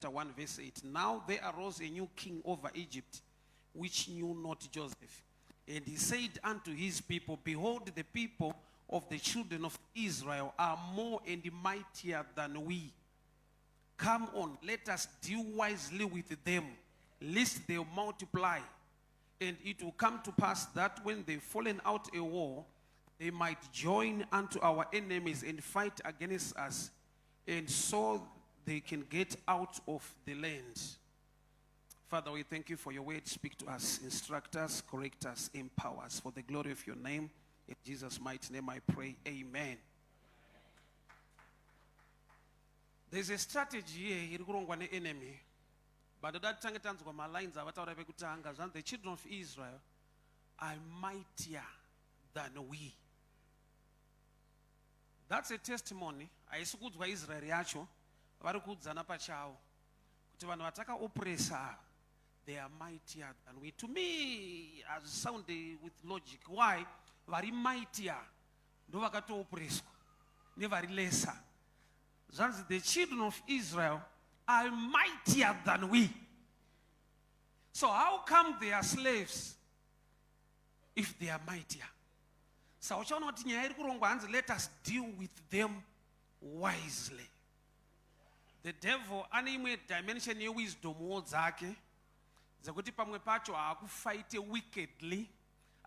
1 verse 8. Now there arose a new king over Egypt, which knew not Joseph. And he said unto his people, behold, the people of the children of Israel are more and mightier than we. Come on, let us deal wisely with them, lest they multiply. And it will come to pass that when they fallen out a war, they might join unto our enemies and fight against us, and so they can get out of the land. Father, we thank you for your word. Speak to us, instruct us, correct us, empower us for the glory of your name. In Jesus' mighty name I pray, amen. There's a strategy here, the enemy. But that time my lines are the children of Israel are mightier than we. That's a testimony. I spoke to Israel yacho. They are mightier than we. To me, as sound with logic, why? Very mightier. No vakato oppress. Never lesser. The children of Israel are mightier than we. So how come they are slaves if they are mightier? So let us deal with them wisely. The devil anime dimension ye wisdom zake zakuti pamwe pacho akufight wickedly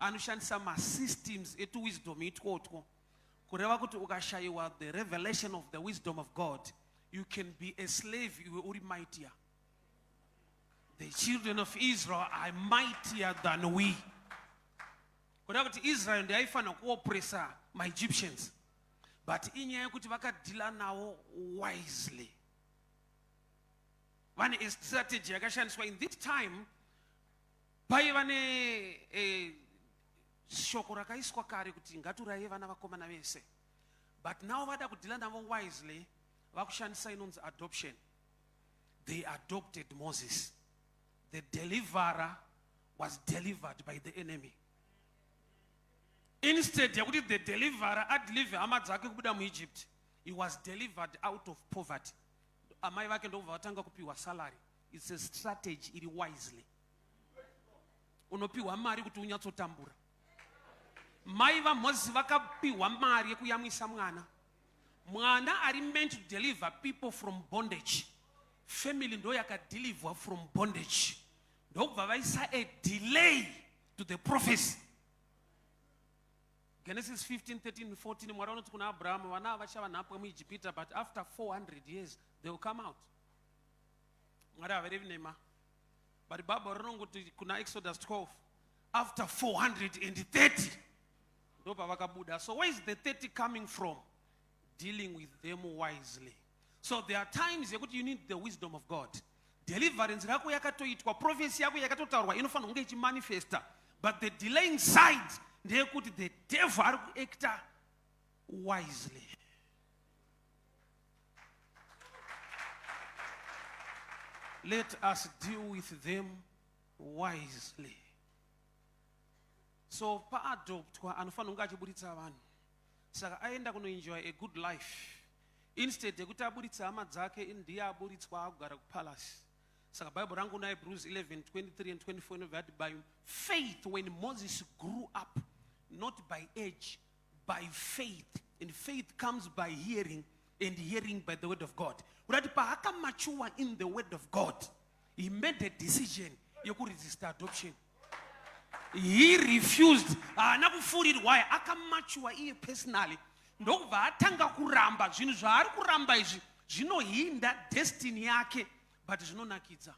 anushandisa ma systems etu wisdom itwotwo kureva kuti ukashayiwa the revelation of the wisdom of God, you can be a slave, you will be mightier. The children of Israel are mightier than we. Kureva kuti Israel ndi aifana kuoppressa my Egyptians, but inyaya kuti vakadila nawo wisely. One is strategy yakashandiswa in this time paivane shoko rakaiswa kare kuti ngaturaye vana vakomana vese, but now vada kudila navo wisely vakushandisa inonzi adoption. They adopted Moses. The deliverer was delivered by the enemy. Instead yakuti the deliverer adeliver hama dzake kubuda mu Egypt, he was delivered out of poverty. Amai vake ndo vatanga kupiwa salary. It's a strategy iri wisely. Unopiwa mari kuti unyatsotambura. Mai va Moses vakapiwa mari yekuyamwisa mwana. Mwana ari meant to deliver people from bondage. Family ndo yakadeliver from bondage. Ndokubva vaisa a delay to the prophecy. Genesis 15, 13, 14, mwari vanoti kuna Abraham, vana vachava napo muIjipita, but after 400 years, they will come out. Mwari haverevi nema. But Bible rinongoti kuna Exodus 12, after 430, ndopa vakabuda. So where is the 30 coming from? Dealing with them wisely. So there are times you need the wisdom of God. Deliverance yako yakatoitwa, prophecy yako yakatotaurwa, inofana unge ichimanifesta. But the delaying side, they could the devil act wisely. Let us deal with them wisely. So pa adoptwa anofana ungachiburitsa vanhu. Saka aenda kuno enjoy a good life. Instead yekuti aburitsa hama dzake ndiye aburitswa agara kupalace. Saka Bible rangu na Hebrews 11, 23 and 24 that by faith when Moses grew up, not by age, by faith. And faith comes by hearing, and hearing by the word of God. Pahaka mature in the word of God, he made a decision you could resist adoption. He refused. Why? Mature here personally. No vatanga kuramba. Zvinhu zvaari kuramba izvi zvinohinda destiny yake, but zvinonakidza.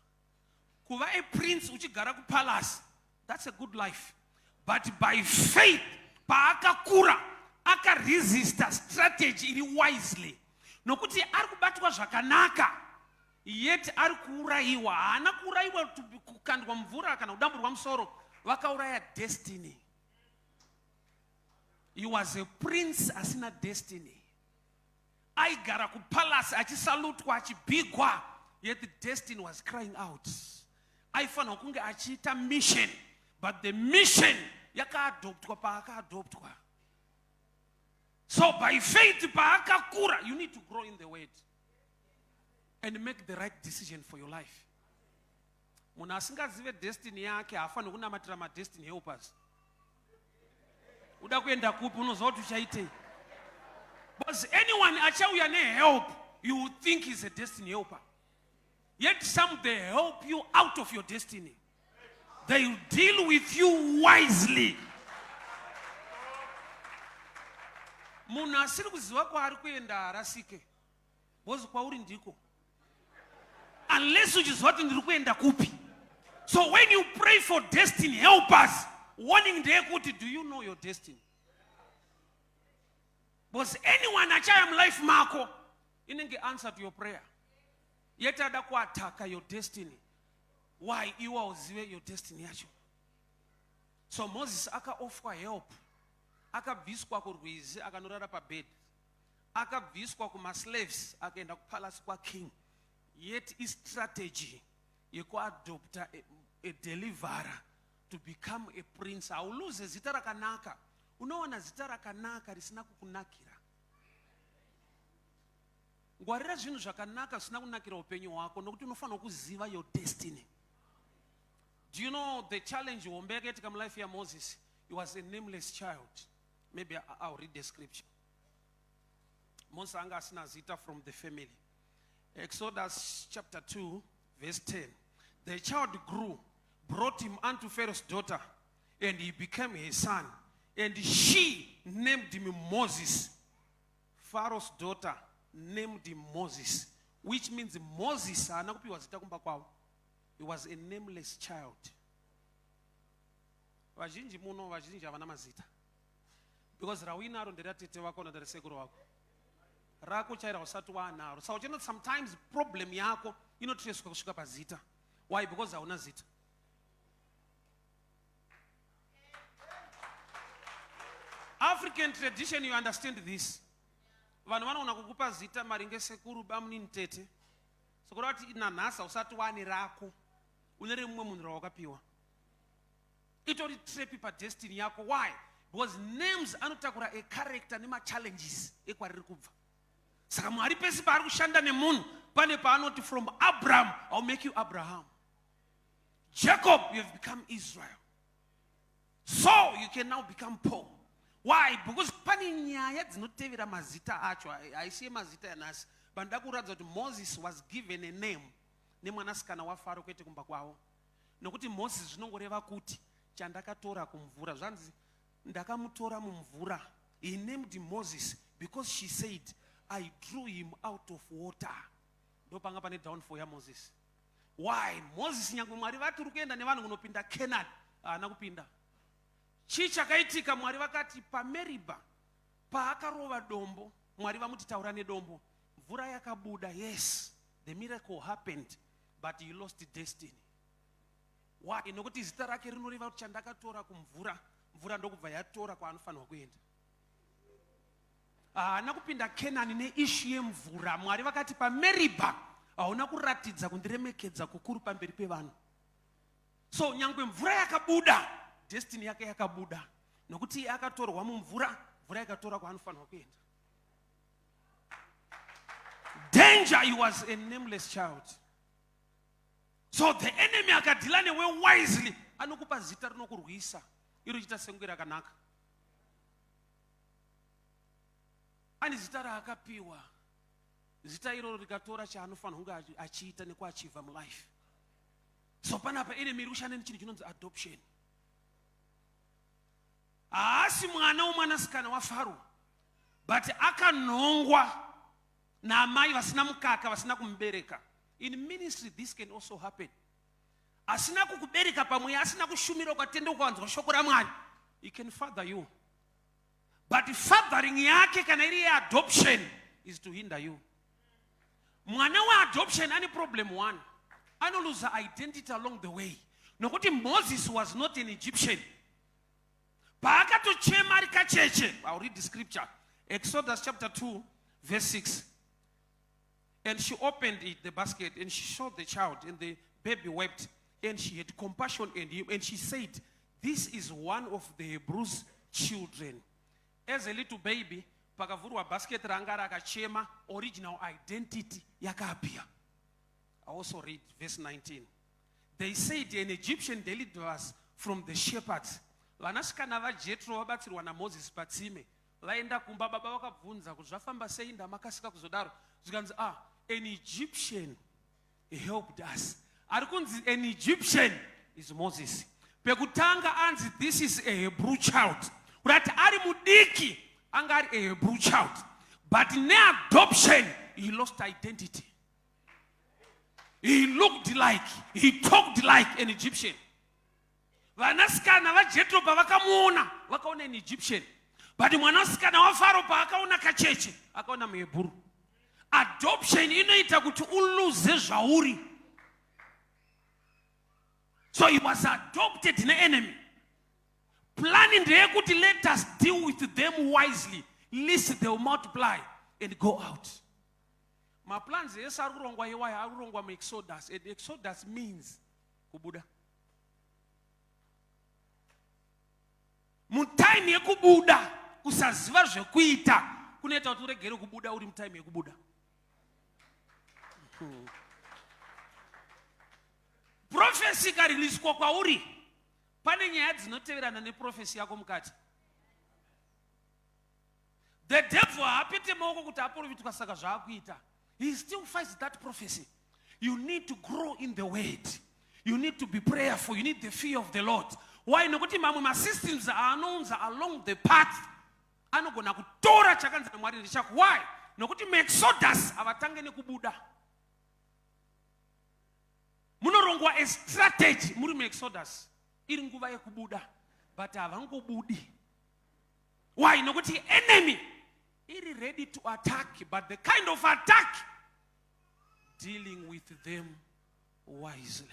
Kuva a prince uchigara kupalace, that's a good life. But by faith, paakakura akaresista strategy iri wisely. Nokuti ari kubatwa zvakanaka, yet ari kuurayiwa. Haana kuurayiwa kukandwa mvura kana kudamburwa musoro, vakauraya destiny. He was a prince asina destiny. Aigara kupalace achisalutwa achibigwa, yet the destiny was crying out. Aifana kunge achiita mission, but the mission yakaadoptwa paakaadoptwa. So by faith paakakura, you need to grow in the word. and make the right decision for your life. Munhu asingazive destiny yake hafaniri kunamatira ma-destiny helpers. Uda kuenda kupi unoziva kuti uchaitei. Because anyone achauya ne-help, you would think he's a destiny helper. Yet some, they help you out of your destiny. They will deal with you wisely. Munhu asiri kuziva kwaari kuenda arasike. Bozi kwauri ndiko. Unless uchiziva kuti ndiri kuenda kupi. So when you pray for destiny helpers, warning ndeyekuti, do you know your destiny? Because anyone achaya mulife mako inenge answer to your prayer. Yet ada kuataka your destiny. Why? Iwa uzive your destiny yacho. So Moses aka-offer help. Akabviswa kurwizi, akanorara pabed. Akabviswa kuma-slaves, akaenda kupalace kwa-king. Yet his strategy yekuadopta a deliverer to become a prince. Auluze zita rakanaka. Unoona zita rakanaka risina kukunakira. Ngwarira zvinhu zvakanaka zvisina kunakira upenyu hwako nokuti unofanira kuziva your destiny. Do you know the challenge Wombeke to come life here Moses? He was a nameless child. Maybe I'll read the scripture. Moses anga asina zita from the family. Exodus chapter 2 verse 10. The child grew, brought him unto Pharaoh's daughter, and he became his son. And she named him Moses. Pharaoh's daughter named him Moses, which means Moses, he was a nameless child. Because rawina rondera tete wako na dereseguro wako. Rako chaira usatu wa naro. So sometimes problem yako trace kushuka pazita. Why? Because hauna zita. African tradition, you understand this. Vanhu vanoona kukupa zita maringe sekuru bamuni ntete. Sokora kuti nanhasa usati wani rako. Unere mumwe munhu rawakapiwa. Itori trepi pa destiny yako. Why? Because names anotakura a character nema challenges ekwariri kubva. Saka Mwari pesi paari kushanda nemunhu pane paanoti from Abraham I'll make you Abraham. Jacob, you have become Israel. Saul, you can now become Paul. Why? Because pani nyaya dzinotevera mazita acho aisiye mazita yanasi. Bandakuradza kuti Moses was given a name nemwanasikana waFaro kwete kumba kwawo. Nokuti Moses zvinongoreva kuti chandakatora kumvura. Zvanzi ndakamutora mumvura. He named him Moses because she said, I drew him out of water. Ndopanga pane downfall ya Moses. Why? Moses nyangu Mwari vati urikuenda nevanhu kunopinda Canaan. Haana kupinda. Chichakaitika Mwari vakati paMeriba paakarova dombo, Mwari vamuti taura nedombo. Mvura yakabuda. Yes, the miracle happened, but he lost the destiny. Why? Nokuti zita rake rinoreva kuti chandakatora kumvura, mvura ndokubva yatora kwaanofanirwa kuenda. Haana kupinda Canaan neishu yemvura. Mwari vakati paMeriba hauna kuratidza kundiremekedza kukuru pamberi pevanhu. So nyangwe mvura yakabuda, destiny yake yakabuda. Nokuti akatorwa mumvura, mvura yakatora kwaanofanirwa kuenda. Danger, he was a nameless child. So the enemy akadila newe wisely. Anokupa zita rinokurwisa. Iro chita sengwe rakanaka. Ani zita raakapiwa. Zita iro rikatora chaanofanirwa kunge achiita nekuachieva mulife. So panapa enemy irikushandeni chinhu chinonzi adoption. Haasi mwana womwanasikana waFaro, but akanhongwa naamai vasina mukaka vasina kumubereka. In ministry this can also happen. Asina kukubereka pamwe, asina kushumira ukatenda ukawanzwa shoko raMwari, he can father you. But fathering yake kana iri adoption is to hinder you. Mwana wa adoption any problem one. Ano lose identity along the way. Nokuti Moses was not an Egyptian. I'll read the scripture. Exodus chapter 2 verse 6. And she opened the basket and she saw the child and the baby wept and she had compassion on him and she said, this is one of the Hebrews' children. As a little baby, pakavurwa basket ranga rakachema, original identity yakaapia. I also read verse 19. They said an Egyptian delivered us from the shepherds. Vanasikana vaJethro vabatsirwa naMoses patsime. Vaenda kumba baba vakabvunza kuti zvafamba sei ndamakasika kuzodaro. Zvikanzi an Egyptian helped us. Ari kunzi an Egyptian is Moses. Pekutanga anzi this is a Hebrew child. Kuti ari mudiki anga ari a Hebrew child. But ne-adoption, he lost identity. He looked like, he talked like an Egyptian. Vanasikana vaJethro pavakamuona vakaona an Egyptian. But mwanasikana wa Faro paakaona kacheche akaona muHebrew. Adoption inoita kuti uluze zvauri. So he was adopted in the enemy. Planning ndeyekuti let us deal with them wisely, lest they will multiply and go out. My plans is arurongwa iwaya arurongwa mu Exodus. And Exodus means kubuda. Mu time yekubuda kusaziva zvekuita kunoita kuti uregere kubuda uri mu time yekubuda. Prophecy kareleaswa kwauri. Pane nyaya dzinoteverana neprofesi yako mukati. The devil haapete maoko kuti aprofitika saka zvaakuita. He still fights that prophecy. You need to grow in the word. You need to be prayerful. You need the fear of the Lord. Why? Nokuti mamwe ma-systems anounza along the path anogona kutora chakanzi naMwari ndichako. Why? Nokuti mu-Exodus avatange nekubuda. Munorongwa a strategy muri mu-Exodus. Iri nguva yekubuda. But havangobudi. Why? Nokuti enemy iri ready to attack, but the kind of attack dealing with them wisely.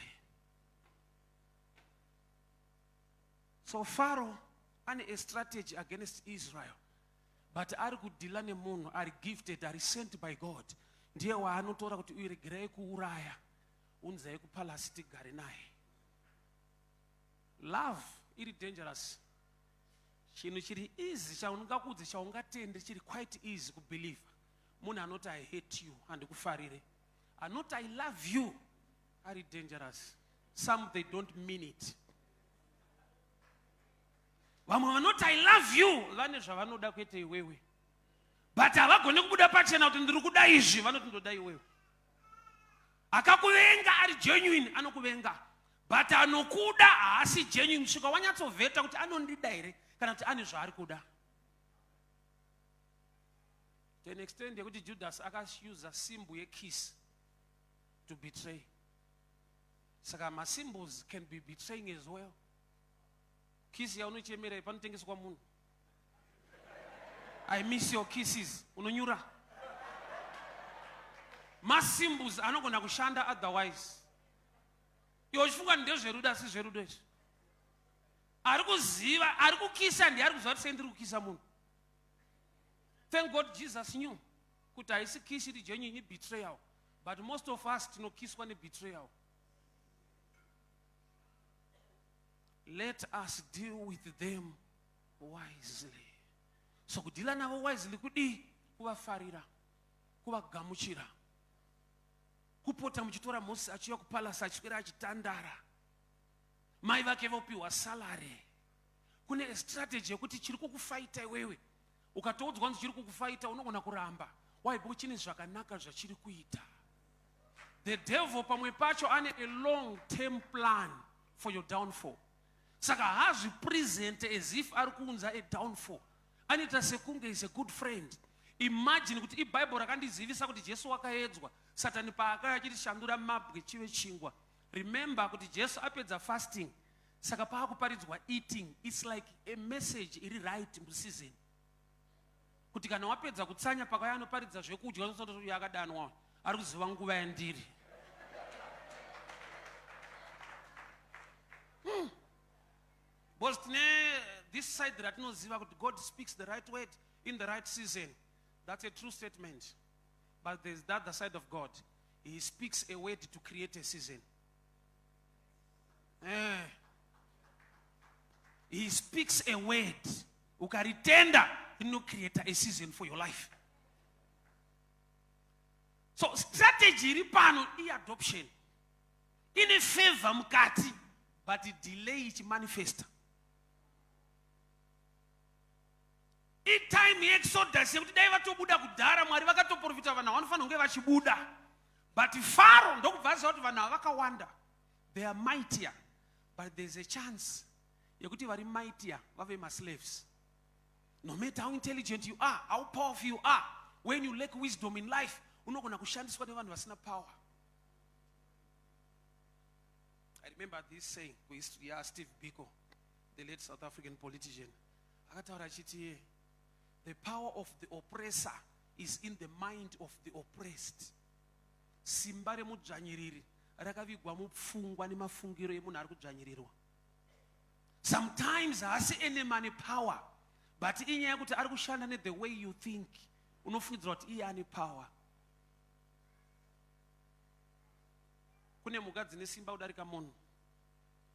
So Pharaoh ane a strategy against Israel, but ari kudila nemunhu ari gifted, ari sent by God. Ndiye waanotora kuti uiregerei kuuraya unzai kupalasi tigare naye. Love iri dangerous. Chinhu chiri easy chaungakudze chaungatende chiri quite easy kubelieve. Munhu anoti I hate you and kufarire. Anoti I love you are dangerous. Some they don't mean it. Vamwe vanoti I love you vane zvavanoda kuita iwewe. But havagone kubuda pachena kuti ndiri kuda izvi vanoti ndoda iwewe. Akakuvenga ari genuine anokuvenga. But anokuda haasi genuine kusvika wanyatsovheta kuti anondida here kana kuti ane zvaari kuda. To an extent yekuti Judas akasuse symbol yekiss to betray. Saka ma-symbols can be betraying as well. Kiss yaunochemera panotengeswa munhu. I miss your kisses. Unonyura. Ma-symbols anogona kushanda otherwise. Iwo chifunga ndezverudo asi zverudo izvi. Ari kuziva, ari kukisa ndiye ari kuziva kuti sei ndiri kukisa munhu. Thank God Jesus knew kuti haisi kiss iri genuine betrayal. But most of us tinokiswa nebetrayal. Let us deal with them wisely. So kudila navo wisely kudi kuvafarira, kuvagamuchira. Kupota muchitora Moses achiuya kupalasa achikwira achitandara. Mai vake vopiwa salary. Kune strategy yekuti chiri kukufaita iwewe. Ukatoudzwa kuti chiri kukufaita unogona kuramba. Why? Because chine zvakanaka zvachiri kuita. The devil pamwe pacho ane a long-term plan for your downfall. Saka hazvipresent as if ari kuunza a downfall. Anita sekunge is a good friend. Imagine kuti iBible rakandizivisa kuti Jesu wakaedzwa. Satani paakaya achitishandura mabwe chive chingwa. Remember kuti Jesu apedza fasting. Saka paakuparidzwa eating. It's like a message iri right museason. Kuti kana wapedza kutsanya pakaya anoparidza zvekudya unotsota kuti yakadanwa. Ari kuziva nguva yandiri. Because this side that ratinoziva kuti God speaks the right word in the right season. That's a true statement. But there's the other side of God. He speaks a word to create a season. He speaks a word. Ukaritenda, he no create a season for your life. So strategy iri pano adoption ine favor mukati but delay ichimanifesta. Time yeExodus yekuti dai vatobuda kudhara Mwari vakatoprofita vanhu vanofanira kunge vachibuda, but Pharaoh ndokubva aziva kuti vanhu ava vakawanda, they are mightier, but there's a chance yekuti vari mightier vave slaves. No matter how intelligent you are, how powerful you are, when you lack wisdom in life, unogona kushandiswa nevanhu vasina power. I remember this saying with Steve Biko, the late South African politician. Akataura achiti, the power of the oppressor is in the mind of the oppressed. Simba remudzvanyiriri rakavigwa mupfungwa nemafungiro emunhu ari kudzvanyirirwa. Sometimes haasi ene mane power, but inyaya yekuti ari kushanda ne the way you think, unofungidzira kuti iye ane power. Kune mhuka dzine simba kudarika munhu,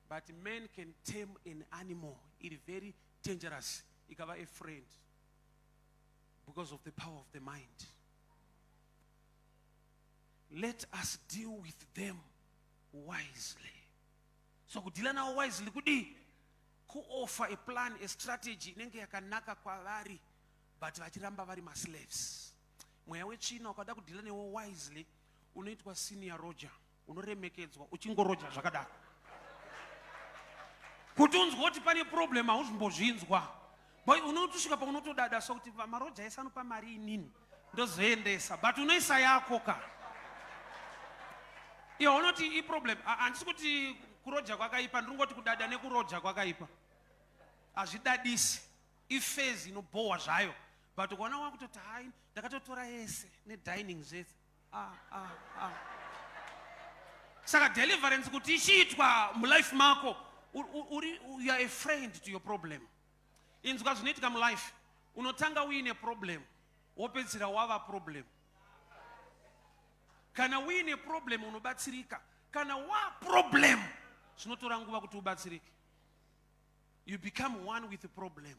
but men can tame an animal. It is very dangerous. Ikava a friend because of the power of the mind. Let us deal with them wisely. So kudila nao wisely kudi ku offer a plan, a strategy inenge yakanaka kwavari, but vachiramba vari slaves. Mweya wechina ukada kudila newo wisely unoitwa senior Roger, unoremekedzwa uchingoroja zvakadaro. Kuti unzwa kuti pane problem hauzimbozvinzwa. Boy unotosvika paunotodada so kuti maroja ese anopa mari inini ndozoendesa, but unoisa yako ka. Iyo unoti problem handisi kuti kuroja kwakaipa, ndingoti kudada nekuroja kwakaipa. Hazvidadisi. Ifezi inobohwa zvayo. But ukaona wakutoti hai ndakatotora yese nedining zvese. Saka deliverance kuti ichiitwa mulife mako, you are a friend to your problem. Inzwa zvinoitika mulife, unotanga uine problem, wopedzisira wava problem. Kana uine problem unobatsirika, kana wa problem zvinotora nguva kuti ubatsirike. You become one with the problem.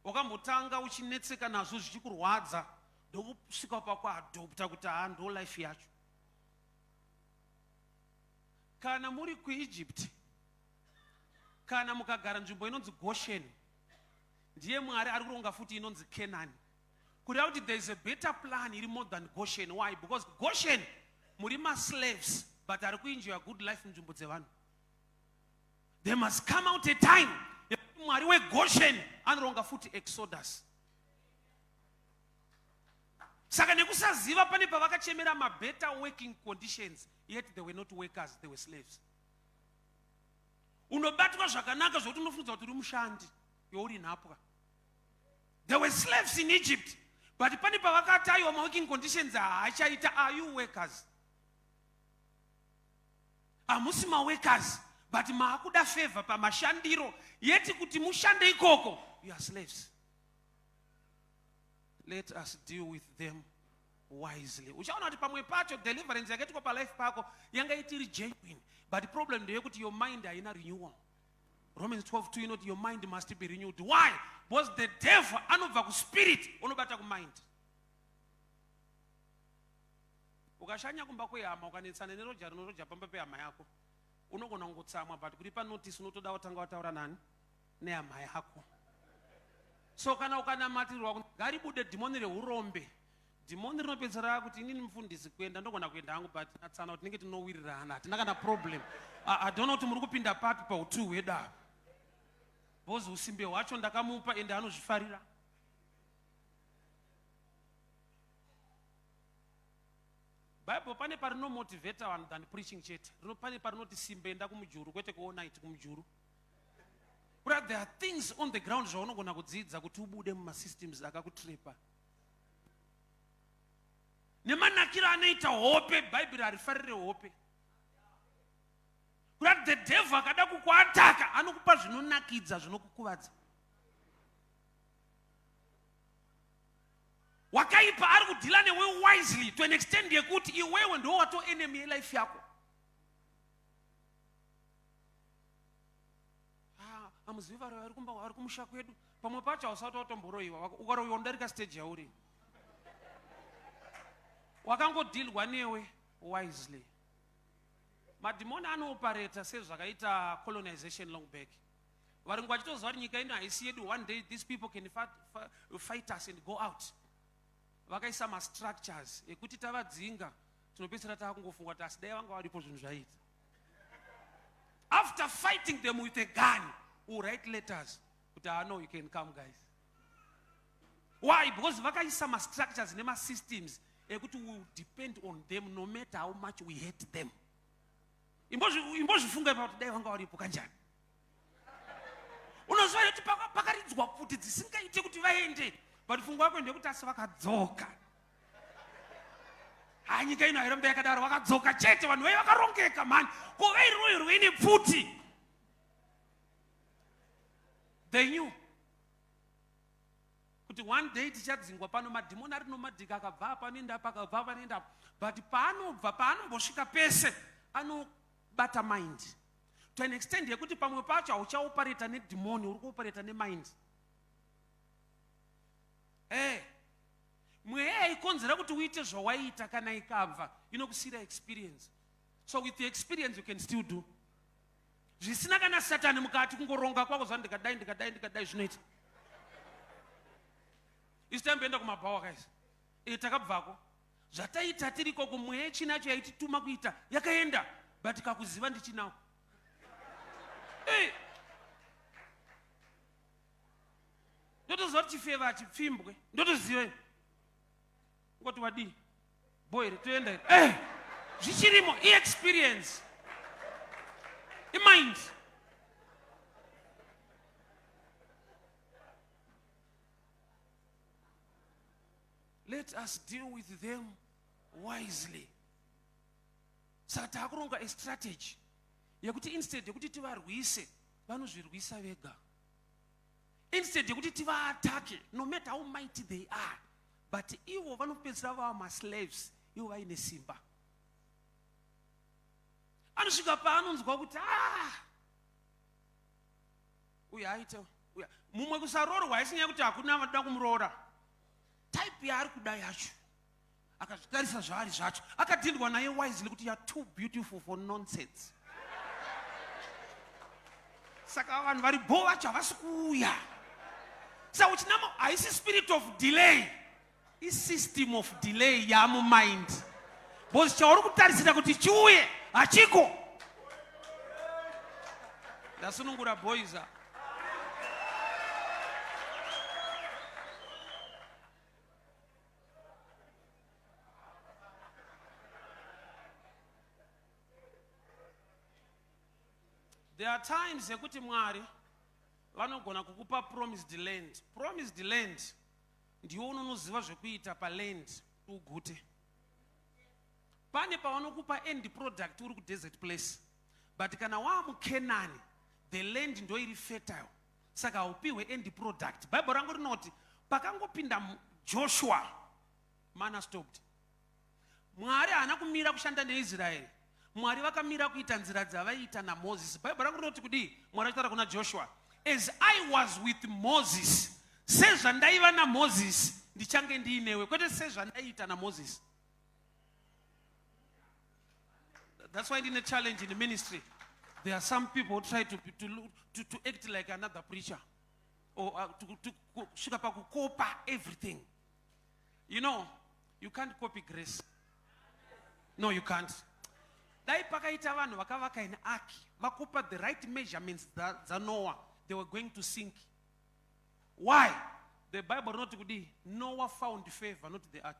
Wakambotanga uchinetseka nazvo zvichikurwadza, ndokusvika pakuadopta kuti ndo life yacho. Kana muri kuEgypt, kana mukagara nzvimbo inonzi Goshen, ndiye Mwari ari kuronga futi inonzi Canaan. Kureva kuti there is a better plan iri more than Goshen. Why? Because Goshen muri slaves, but ari kuenjoy a good life nzvimbo dzevanhu. There must come out a time Mwari weGoshen anoronga futi Exodus. Saka nekusaziva pane pavakachemera better working conditions, yet they were not workers, they were slaves. Unobatwa zvakanaka zvokuti unofunga kuti uri mushandi, youri nhapwa. There were slaves in Egypt, but pane pavakataiwa working conditions haachaita, are you workers? Hamusi workers, but maakuda favor pamashandiro, yet kuti mushande ikoko, you are slaves. Let us deal with them wisely. Uchaona kuti pamwe pacho deliverance yakaitwa pa life pako yanga itiri genuine, but the problem ndeyekuti your mind haina renewal. Romans 12:2, you know, your mind must be renewed. Why? Because the devil anobva kuspirit unobata kumind. Ukashanya kumba kwehama ukanetsana neroja rinoroja pamba pehama yako, unogona kungotsamwa, but kuti pa notice unotoda kutanga wataura nani nehama yako. So kana ukanamatirwa ngaribude dhimoni reurombe, dhimoni rinopedzera kuti inini mufundisi kuenda ndogona kuenda hangu, but atsana kuti tinenge tinowirirana, hatina kana problem. I don't know kuti muri kupinda papi pautu hweda, bozi usimbe hwacho ndakamupa ende anozvifarira. Bible pane parinomotivheta vanhu than preaching chete. Pane parinoti simbe enda kumujuru kwete kuona iti kumujuru. But there are things on the ground zvaunogona kudzidza kuti ubude mumasystems akakutrepa. Nemanakiro anoita hope, Bible harifarire hope. But the devil akada kukuataka anokupa zvinonakidza zvinokukuvadza. Wakaipa ari kudhila newe wisely to an extent yekuti iwewe ndo wato enemy yelife yako. Amuziva ari kumusha kwedu, pamwe pacho hausati watomboroiwa, ukaroiwa ndarika stage yauri. wakangodhilwa newe wisely. Madhimoni anooperator sezvakaita colonization long back. Varingu vachitoziva kuti nyika ino haisi yedu, one day these people can fight us and go out. Vakaisa ma-structures ekuti tavadzinga tinopedzisira takungofunga kuti asi dai vanga varipo zvinhu zvaita. After fighting them with a gun, we'll write letters kuti no, you can come guys. Why? Because vakaisa ma-structures nema-systems ekuti we will depend on them no matter how much we hate them. Imbozvifunga kuti dai vanga varipo kanjani. Unoziva kuti pakaridzwa kuti dzisingaite kuti vaende, but funga wako ndekuti asi vakadzoka. Nyika ino hairamba yakadaro, vakadzoka chete, vanhu vai vakarongeka man. Ko vairoi rwene pfuti. They knew kuti one day tichadzingwa pano, madhimoni ari nomadhika akabva apa anoenda apa akabva apa anoenda apa, but paanobva paanombosvika pese anobata mind to an extent yekuti pamwe pacho hauchaoperata nedhimoni, uri kuoperata nemind. Mweya ikonzera kuti uite zvawaita kana ikabva inokusiyira experience. So with the experience you can still do. Zvisina kana Satani mukati kungoronga kwako zva ndikadai zvinoita. Isitamboenda kumabhawa guys. Takabvako. Zvataita tiriko kumweya chinacho yaitituma kuita yakaenda, but kakuziva ndichinawo. Ndotoziva kuti chifeva chipfimbwe. Ndotoziva. Ngoti wadi. Boy, toenda. Zvichirimo experience. Mind. Let us deal with them wisely. Saka takuronga a strategy yekuti instead yekuti tivarwise vanozvirwisa vega. Instead yekuti tivaatake no matter how mighty they are, but ivo vanopedzisira vava ma-slaves, ivo vaine simba. Anosvika paanonzwa kuti uya aita uya mumwe kusarorwa isinyaya kuti hakuna vanoda kumuroora. Type yaari kuda yacho akazvitarisa zvaari zvacho, akadhindwa naye wisely kuti you're too beautiful for nonsense. Saka vanhu vari bo vacho havasi kuuya. Saka uchinama haisi spirit of delay, isystem of delay yamumind. Because chauri kutarisira kuti chiuye hachiko. Ndasunungura boys. There are times yekuti Mwari vanogona kukupa promised land. Promised land ndiwo unoziva zvekuita pa land ugute. Pane pavanokupa end product uri ku desert place, but kana wamuKenani the land ndo iri fertile, saka upiwe end product. Bible rangu rinoti pakangopinda Joshua mana stopped. Mwari haana kumira kushanda neIsraeri. Mwari vakamira kuita nzira dzavaita naMoses. Bible rangu rinoti kudi Mwari achitaura kuna Joshua, as I was with Moses, sezvandaiva naMoses ndichange ndiinewe, kwete sezvandaita naMoses. That's why in a challenge in the ministry, there are some people who try to act like another preacher, or to copy everything. You know, you can't copy grace. No, you can't. Dai pakaita vanhu vakavaka in ark, vakupa the right measurements that Noah, they were going to sink. Why? The Bible not kudi Noah found favor, not the ark.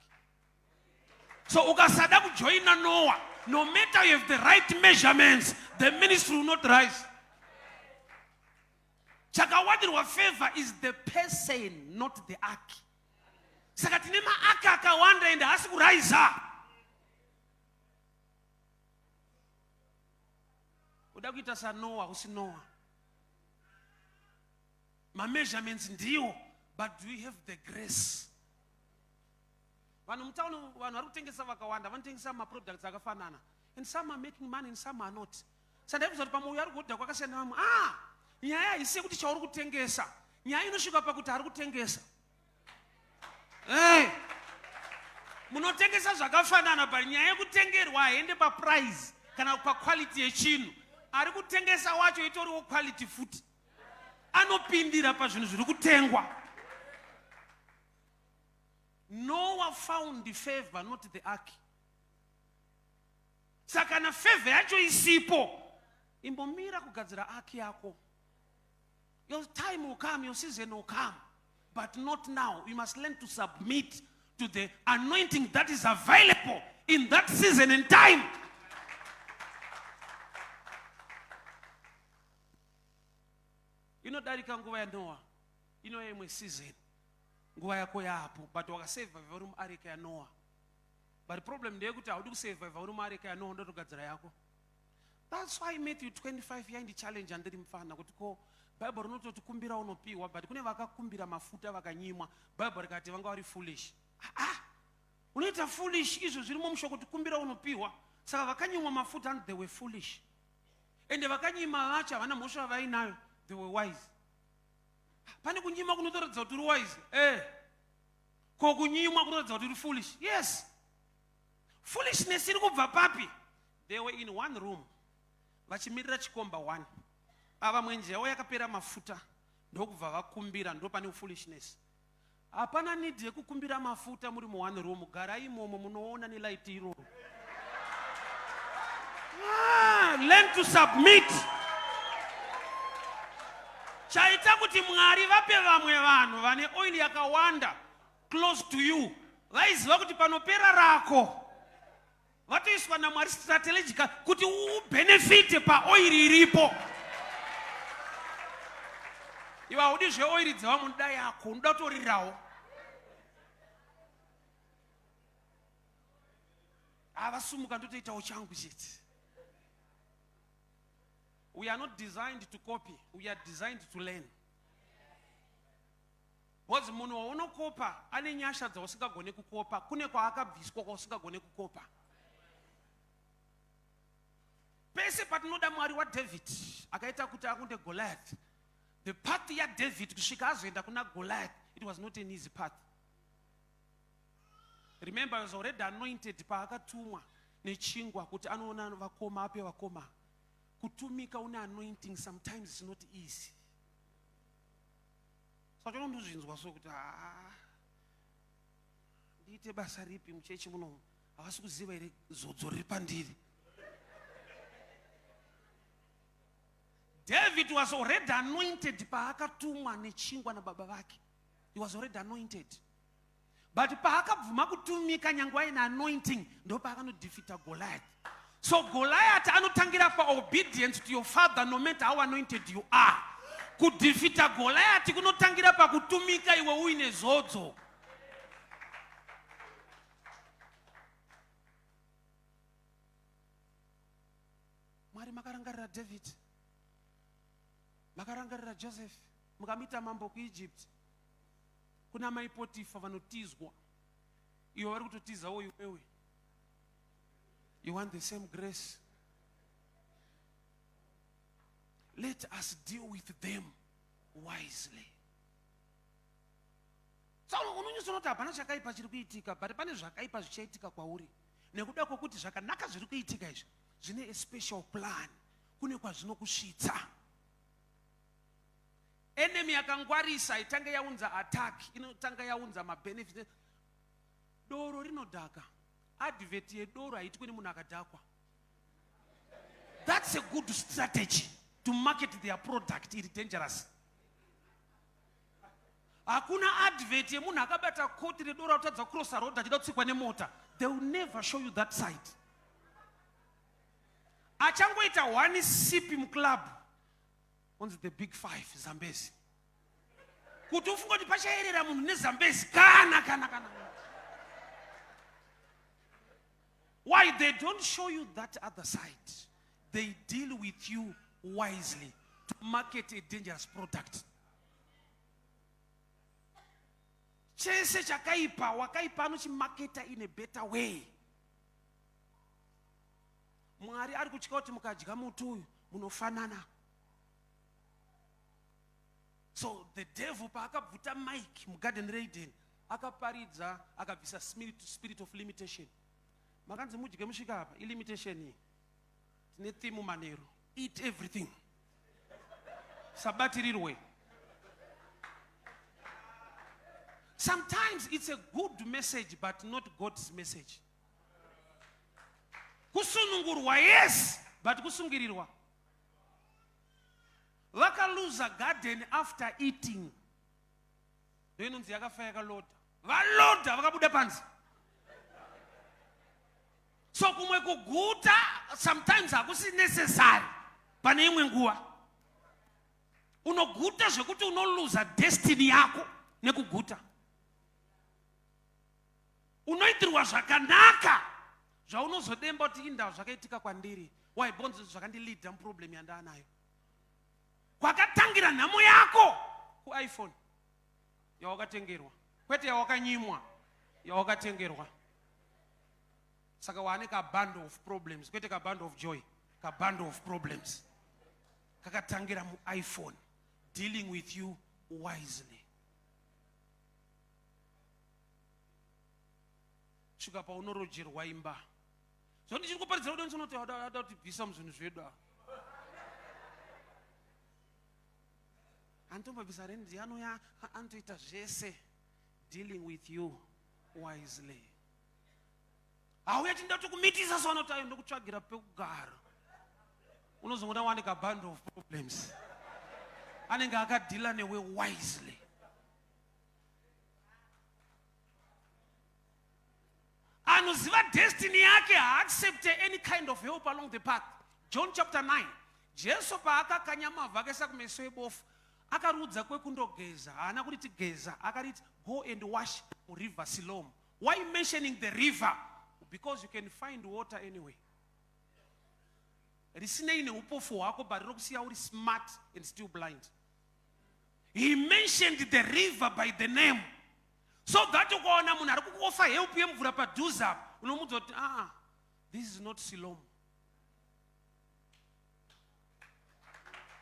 So ukasada kujoina Noah, no matter you have the right measurements, the ministry will not rise. Chakawadirwa favor is the person, not the ark. Sakatinema ark akawanda and has to rise up. Udakuita sa Noah, usi Noah. My measurements ndiyo, but do we have the grace? Vanhu mutaunu vanhu vari kutengesa vakawanda, vanotengesa ma-products akafanana. And some are making money and some are not. Saka ndaifunza kuti pamwe ari kuhodha kwakasiyana vamwe, nyaya haisi kuti chauri kutengesa. Nyaya inosvika pakuti ari kutengesa. munotengesa zvakafanana panyaya yekutengerwa haende paprice kana paquality yechinhu. Ari kutengesa wacho itoriwo quality futi. Anopindira pazvinhu zviri kutengwa. Noah found the favor, not the ark. Saka na favor yacho isipo, imbomira kugadzira ark yako. Your time will come, your season will come, but not now. You must learn to submit to the anointing that is available in that season and time. Darika nguva ya Noah, yemwe season. Nguva yako yapo, but wakasave vari muareka ya Noah. But the problem ndeyekuti haudi kusave vari muareka ya Noah ndotogadzira yako. That's why Matthew 25 yaindi challenge andiri mfana kuti ko Bible rinototi kumbira unopiwa, but kune vakakumbira mafuta vakanyimwa. Bible rikati vanga vari foolish. Unoita foolish izvo zvirimo mushoko kuti kumbira unopiwa. Saka vakanyimwa mafuta and they were foolish. Ende vakanyima vacho havana mhosva vainayo, they were wise. Pane kunyima kunotoredza kuti uri wise. Ko kunyimwa kunotoredza kuti uri foolish. Yes. Foolishness iri kubva papi? They were in one room. Vachimirira chikomba 1. Ava mwenje yavo yakapera mafuta. Ndokubva vakumbira, ndo pane foolishness. Hapana need yekukumbira mafuta muri mu one room. Garai imomo munoona ni light iroro. Learn to submit. Chaita kuti Mwari vape vamwe vanhu vane oil yakawanda close to you. Vaiziva kuti panopera rako. Vatoiswa naMwari strategical kuti ubenefite pa oil iripo. Iwa haudi zveoiri dzava muda yako, unoda kutorirawo. Avasumuka ndotoitawo changu chete. We are not designed to copy, we are designed to learn. Because munhu waunokopa ane nyasha dzausingagone kukopa, kune kwaakabviswa kwausingagone kukopa. Pese patinoda Mwari waDavid akaita kuti akunde Goliath. The path ya David kusvika azoenda kuna Goliath, it was not an easy path. Remember, he was already anointed paakatumwa nechingwa kuti anoona vakoma ape vakoma. Kutumika una anointing sometimes is not easy. Saka ndozvinzwa so kuti ndiite basa ripi muchechi muno havasi kuziva ere zodzo riri pandiri. David was already anointed paakatumwa nechingwa nababa vake. He was already anointed. But paakabvuma kutumika nyangwa aina anointing ndo paakanodefeata Goliath. So Goliath anotangira pa obedience to your father no matter how anointed you are. Kudefeata Goliath kunotangira pa kutumika iwe uine zodzo. Mwari makarangarira David. Makarangarira Joseph. Mukamita mambo ku Egypt. Kuna mai Potifa vanotizwa. Iwe vari kutotizawo iwewe. You want the same grace? Let us deal with them wisely. So unonyesonota hapana zvakaipa chiri kuitika, but pane zvakaipa zvichaitika kwauri. Nekuda kwokuti zvakanaka zviri kuitika izvi zvine a special plan. Kune kwazvinokusvitsa. Enemy yakangwarisa itanga yaunza attack, inotanga yaunza mabenefits. Doro rinodhaka. Advert yedoro haiti kune munhu akadhakwa. That's a good strategy to market their product. It's dangerous. Hakuna advert yemunhu akabata koti redoro atadza cross road achida kutsikwa nemota. They will never show you that side. Achangoita one sip muclub. Once the big 5 Zambezi. Kuti ufunga kuti pachaerera munhu neZambezi kana. Why? They don't show you that other side. They deal with you wisely to market a dangerous product. Chese chakaipa, wakaipa anochimarketa in a better way. Mwari ari kuchika kuti mukadya muti uyu munofanana. So the devil paakabvuta Mike mugarden Raiden akaparidza akabvisa spirit of limitation. Makanzi mudye musvika apa ilimitation iyi. Tine theme manero. Eat everything. Sabatirirwe. Sometimes it's a good message but not God's message. Kusunungurwa, yes, but kusungirirwa. Vakaluza garden after eating. Ndoinonzi yakafa yakaloda. Valoda vakabuda panzi. So kumwe kuguta sometimes hakusi necessary pane imwe nguva. Unoguta zvekuti unoluza destiny yako nekuguta. Unoitirwa zvakanaka zvaunozodemba kuti inda zvakaitika kwandiri. Why bonzo zvakandilida problem yandanayo. Kwakatangira nhamo yako ku iPhone yawakatengerwa, kwete yawakanyimwa, yawakatengerwa. Saka wane ka bundle of problems, kwete ka bundle of joy, ka bundle of problems. Kakatangira mu iPhone, dealing with you wisely. Shuka pa unorojerwa imba. So ndichiri kuparidza kuti ndinoti ada kuti bvisa muzvinhu zvedu. Antomba bvisa rendi anoya antoita zvese, dealing with you wisely. Auya tinda kumitisa sono tayo ndokutsvagira pekugara. Unozongona wanika bundle of problems. Anenge akadila newe wisely. Anoziva destiny yake, accept any kind of help along the path. John chapter 9. Jesu paakakanya mavhu akaisa kumeso ebofu, akarudza kwekundogeza, haana kuti tigeza, akariti go and wash river Siloam. Why mentioning the river? Because you can find water anyway. Risinei neupofu hwako but rokusiya uri smart and still blind. He mentioned the river by the name. So that ukaona munhu ari kukuofa help yemvura padhuza, unomudza kuti this is not Siloam.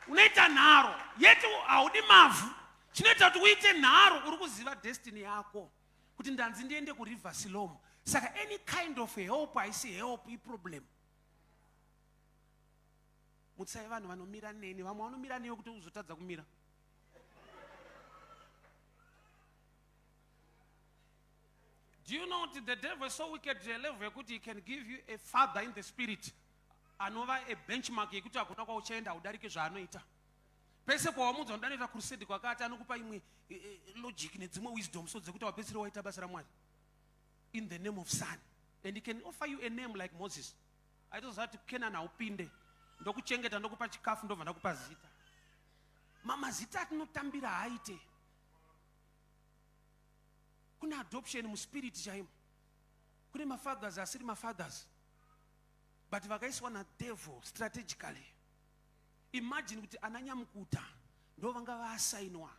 Unoita nharo, yeti haudi mavhu. Chinoita kuti uite nharo uri kuziva destiny yako. Kuti ndanzi ndiende kuriver Siloam. Saka any kind of help, I see help i problem. Mutsai vanhu vanomira neni, vamwe vanomira newe kuti uzotadza kumira. Do you know that the devil is so wicked to a level that he can give you a father in the spirit? Anova a benchmark yekuti akuna kwauchaenda udarike zvaanoita. Pese kwawamudza ndanoita crusade kwakati anokupa imwe logic nedzimwe wisdom so dzekuti wapedzisira waita basa raMwari. In the name of son. And he can offer you a name like Moses. I just had to Kenan upinde. Ndokuchengeta ndokupa chikafu ndobva ndakupa zita. Mama zita atinotambira haite. Kuna adoption mu spirit chaimo. Kune mafathers asiri mafathers. But vakaiswa na devil strategically. Imagine kuti ananyamukuta ndo vanga vasainwa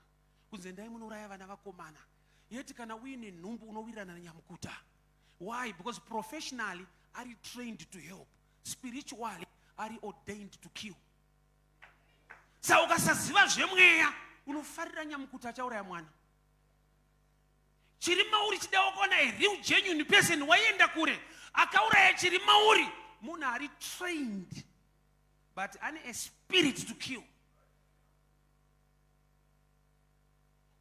kunze ndai munoraya vana vakomana. Yeti kana uine nhumbu unowirirana nanyamukuta. Why? Because professionally are you trained to help. Spiritually are you ordained to kill. Sa ukasaziva zvemweya unofarira nyamukuta achauraya mwana. Chiri mauri chida wakona a real genuine person waienda kure akauraya chiri mauri munhu ari trained but ane a spirit to kill.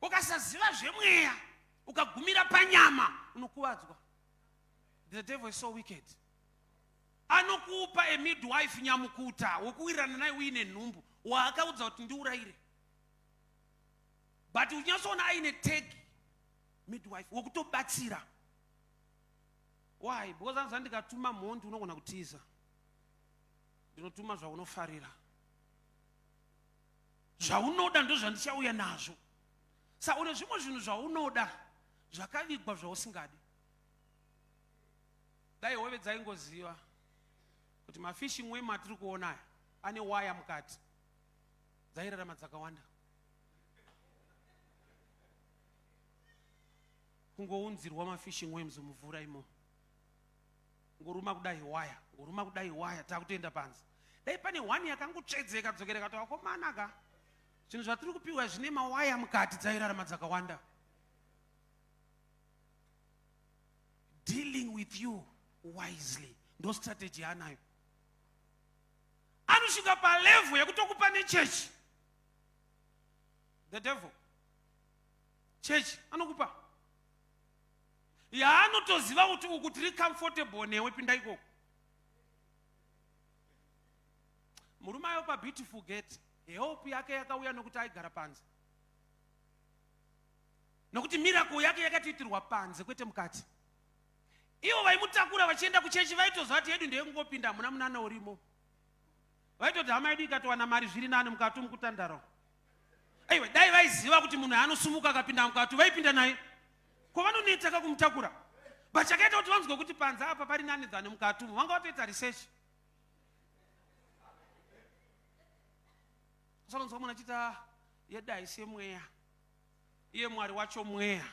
Ukasaziva zvemweya ukagumira panyama unokuvadzwa. The devil is so wicked. Anokupa a midwife nyamukuta wokuwirirana naye uine nhumbu waakaudza kuti ndiurayire. But unyatsoona aine tag midwife wokutobatsira. Why? Because anza ndikatuma mhondi unogona kutiza. Ndinotuma zvaunofarira. Zvaunoda ndo zvandichauya nazvo. Sa une zvimwe zvinhu zvaunoda zvakavigwa zvausingadi. Dai hove dzaingoziva kuti mafishing worm atiri kuona ane waya mukati. Dzairarama dzakawanda. Kungounzirwa mafishing worms mumvura imo. Ngoruma kudai waya, ngoruma kudai waya takutoenda panzi. Dai pane one yakangotsvedzeka dzokereka kuti wakomana ka. Zvinhu zvatiri kupiwa zvine mawaya mukati dzairarama dzakawanda. dealing with you wisely. Ndo strategy anayo. Anosvika palevel yekutokupa nechechi. The devil. Chechi anokupa. Yaanotoziva kuti ukuti ri comfortable newe pinda ikoko. Murume ayo pa Beautiful Gate, help yake yakauya nokuti aigara panze. Nokuti miracle yake yakatiitirwa panze kwete mukati. Ivo vaimutakura vachienda kuchechi vaitoziva kuti yedu ndeyekungopinda muna munana urimo. Vaitoti hama yedu ikatowana mari zviri nani mukati mukutandaro. Aiwa, dai vaiziva kuti munhu anosumuka akapinda mukati vaipinda naye. Ko vanonetaka kumutakura. But chakaita kuti vanzwe kuti panze apa pari nani than mukati umu, vanga vatoita research. Saka nzomona chita yeda ise mweya. Iye Mwari wacho mweya.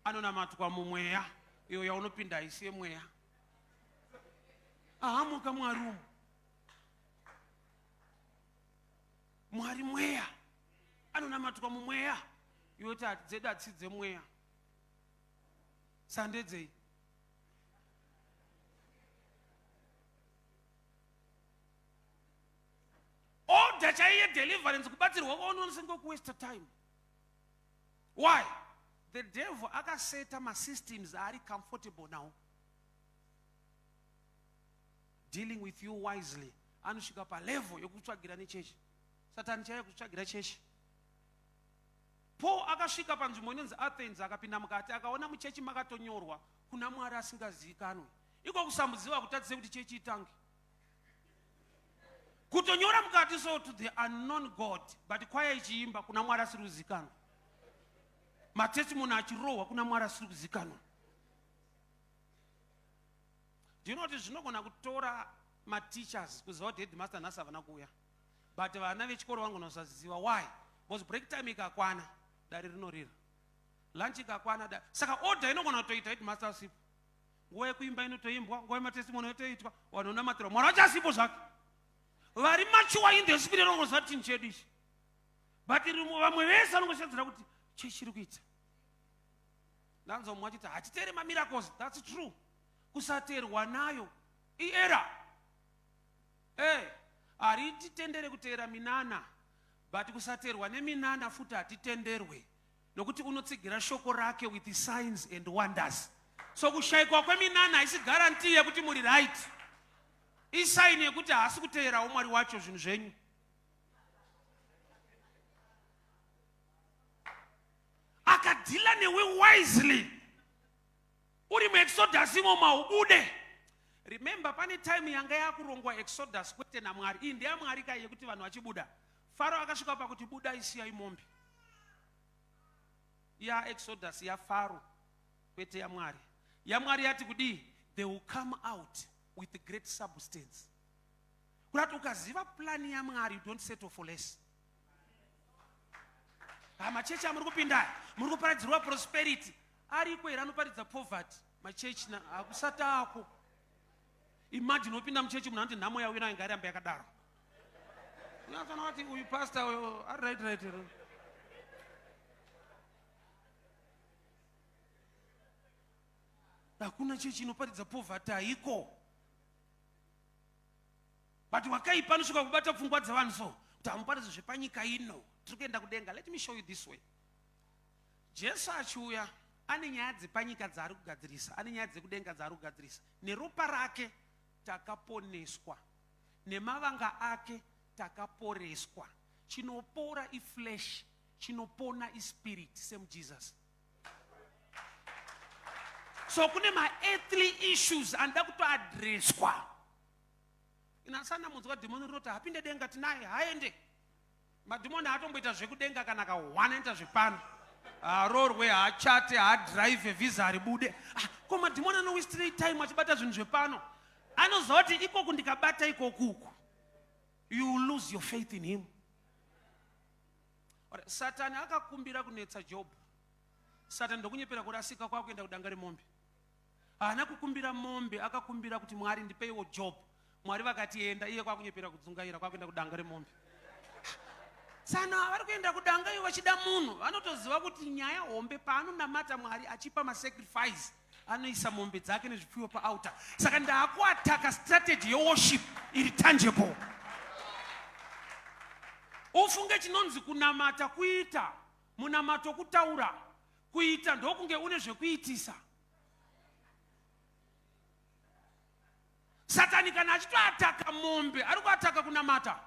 Anonamatwa mumweya. Iyo yaunopinda ise mweya. Ahamuka Mwari umu. Mwari mweya. Anonamatwa mumweya. Yoti dzeda atsidze mweya. Sandedzei. Order chaiye deliverance kubatsirwa kwaunonisenga kuwaste time. Why? The devil akaseta ma-systems ari comfortable now. Dealing with you wisely. Anosvika palevel yokutsvagira nechechi. Satani chaiye kutsvagira chechi. Paul akasvika panzvimbo inonzi Athens akapinda mukati akaona muchechi makatonyorwa kuna Mwari asingazivikanwi. Iko kusambudziwa kutatidze kuti chechi itange. Kutonyora mukati so to the unknown God, but kwaya ichiimba kuna Mwari asiri kuzivikanwa. Matestimony achirohwa kuna Mwari asiri kuzivikanwa. Do you know kuti zvinogona kutora ma-teachers kuziva kuti headmaster nhasi havana kuuya. But vana vechikoro vangonosaziva. Why? Because break time ikakwana, dari rinorira. Lunch ikakwana, dari. Saka order inogona kutoita headmaster asipo. Nguva yekuimba inotoimbwa, nguva yematestimony inotoitwa, vanonamatira. Mwari wacho asipo zvake. Vari mature in the spirit vanongoziva kuti chinhu chedu ichi. But vamwe vese vanongosedzera kuti chechi chiri kuita. Ndanzomwa achiti hatiteere ma-miracles. That's true. Kusateerwa nayo iera. Harititendere kuteera minana. But kusateerwa neminana futi hatitenderwe. Nokuti unotsigira shoko rake with the signs and wonders. So kushaikwa kweminana isi guarantee yekuti muri right. Isaini yekuti haasi kuteerawo Mwari wacho zvinhu zvenyu. Akadhila newe wisely. Uri muExodus imomo ubude. Remember pane time yanga yakurongwa Exodus kwete naMwari. Iyi ndeyaMwari kai yekuti vanhu vachibuda. Faro akasvika pakuti buda isiyai mombe. Ya Exodus ya Faro kwete yaMwari. YaMwari yati kudi, they will come out with a great substance. Kurati ukaziva plani yaMwari, you don't settle for less. Machechi amuri kupinda, muri kuparadzirwa prosperity. Ariko iranoparidza poverty. Machechi na akusata ako. Imagine upinda mchechi munhu anoti nhamo yauya nayo ngairamba yakadaro. Unofana kuti uyu pastor uyu ari right. Hakuna chechi inoparidza poverty haiko. But wakaipa anosvika kubata pfungwa dzavanhu so kuti hamuparidzi zvepanyika ino tiri kuenda kudenga. Let me show you this way. Jesu achiuya ane nyaya dzepanyika dzaari kugadzirisa, ane nyaya dzekudenga dzaari kugadzirisa. Neropa rake takaponeswa, nemavanga ake takaporeswa. Chinopora iflesh, chinopona ispirit, same Jesus. So kune ma-earthly issues anda kutoadreswa. Inasana munzwa demoni rota hapinde denga tinaye haende. Mademoni hatomboita zvekudenga kana kawana ita zvepano. Rorwe haachate haadrive visa ribude. Ko mademoni anowastire time achibata zvinhu zvepano. Anoziva kuti ikoku ndikabata ikokuku. You will lose your faith in him. Satani akakumbira kunetsa Job. Satani ndokunyepera kurasika kwa kuenda kudanga remombe. Haana kukumbira mombe, akakumbira kuti Mwari ndipeiwo Job. Mwari vakati enda, iye kwa kunyepera kudzungaira kwa kuenda kudanga remombe. Sana vari kuenda kudanga iwo vachida munhu, vanotoziva kuti nyaya hombe paanonamata Mwari achipa ma-sacrifice. anoisa mombe dzake nezvipfuyo paauta. Saka ndaakuataka strategy yeworship iri tangible. Ufunge chinonzi kunamata kuita, munamato kutaura, kuita ndokunge une zvekuitisa. Satani kana achitoataka mombe, ari kuataka kunamata.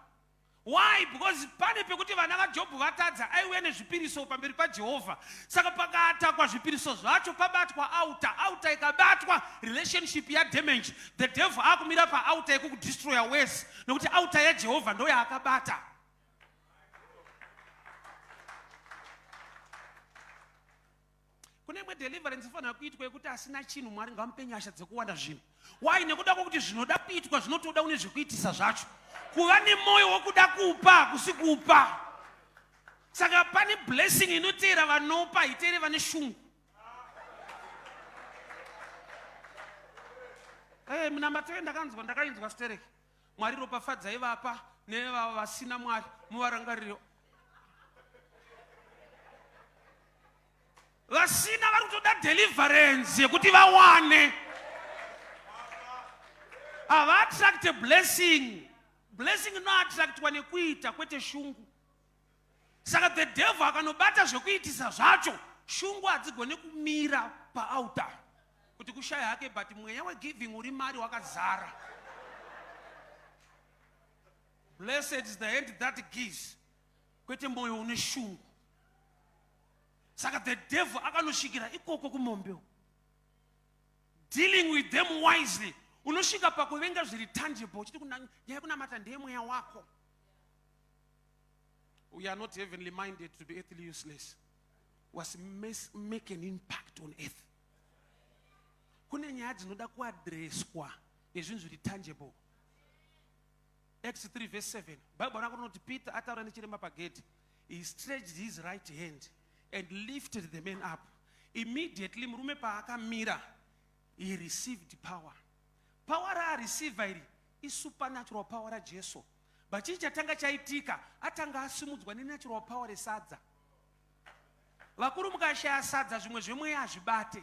Why? Because pane pekuti vana vaJobhu vatadza aiuya nezvipiriso pamberi paJehovha. Saka pakatakwa zvipiriso zvacho pabatwa auta ikabatwa relationship ya damage. The devil akumira paauta yekukudestroya wese nokuti auta yaJehovha ndo yaakabata. Kune imwe deliverance ifanira kuitwa yekuti asina chinhu Mwari ngamupe nyasha dzekuwanda zvinhu. Why? Nekuda kwokuti zvinoda kuitwa zvinotoda une zvekuitisa zvacho. Kuva nemoyo wokuda kupa kusikupa. Saka pane blessing inoteera vanopa iteere vane shungu. Munamato ndakainzwa stereki. Mwari ropafadzai vapa nevava vasina Mwari muvarangarire. Vasina vari kutoda deliverance yekuti vawane. Ava attract a blessing. Blessing no attractwa nekuita kwete shungu. Saka the devil akanobata zvekuitisa zvacho, shungu hadzigone kumira paauta. Kuti kushaya hake, but mweya wegiving uri mari wakazara. Blessed is the hand that gives. Kwete moyo une shungu. Saka the devil akanoshikira ikoko kumombeo. Dealing with them wisely. Unoshika pakuvenga zviri tangible. Chiti nyaya kunamata ndiye mweya wako. We are not heavenly minded to be earthly useless. Was make an impact on earth. Kune nyaya dzinoda kuadreswa nezvinhu zviri tangible. Acts 3 verse 7. Bible rakunoti Peter ataura nechirema pagedhi. He stretched his right hand and lifted the man up. Immediately murume paakamira, he received power. Power raariceiva iri isupernatural power raJesu. But chii chatanga chaitika, atanga asimudzwa nenatural power resadza. Vakuru mukashaya sadza zvimwe zvemweya hazvibate.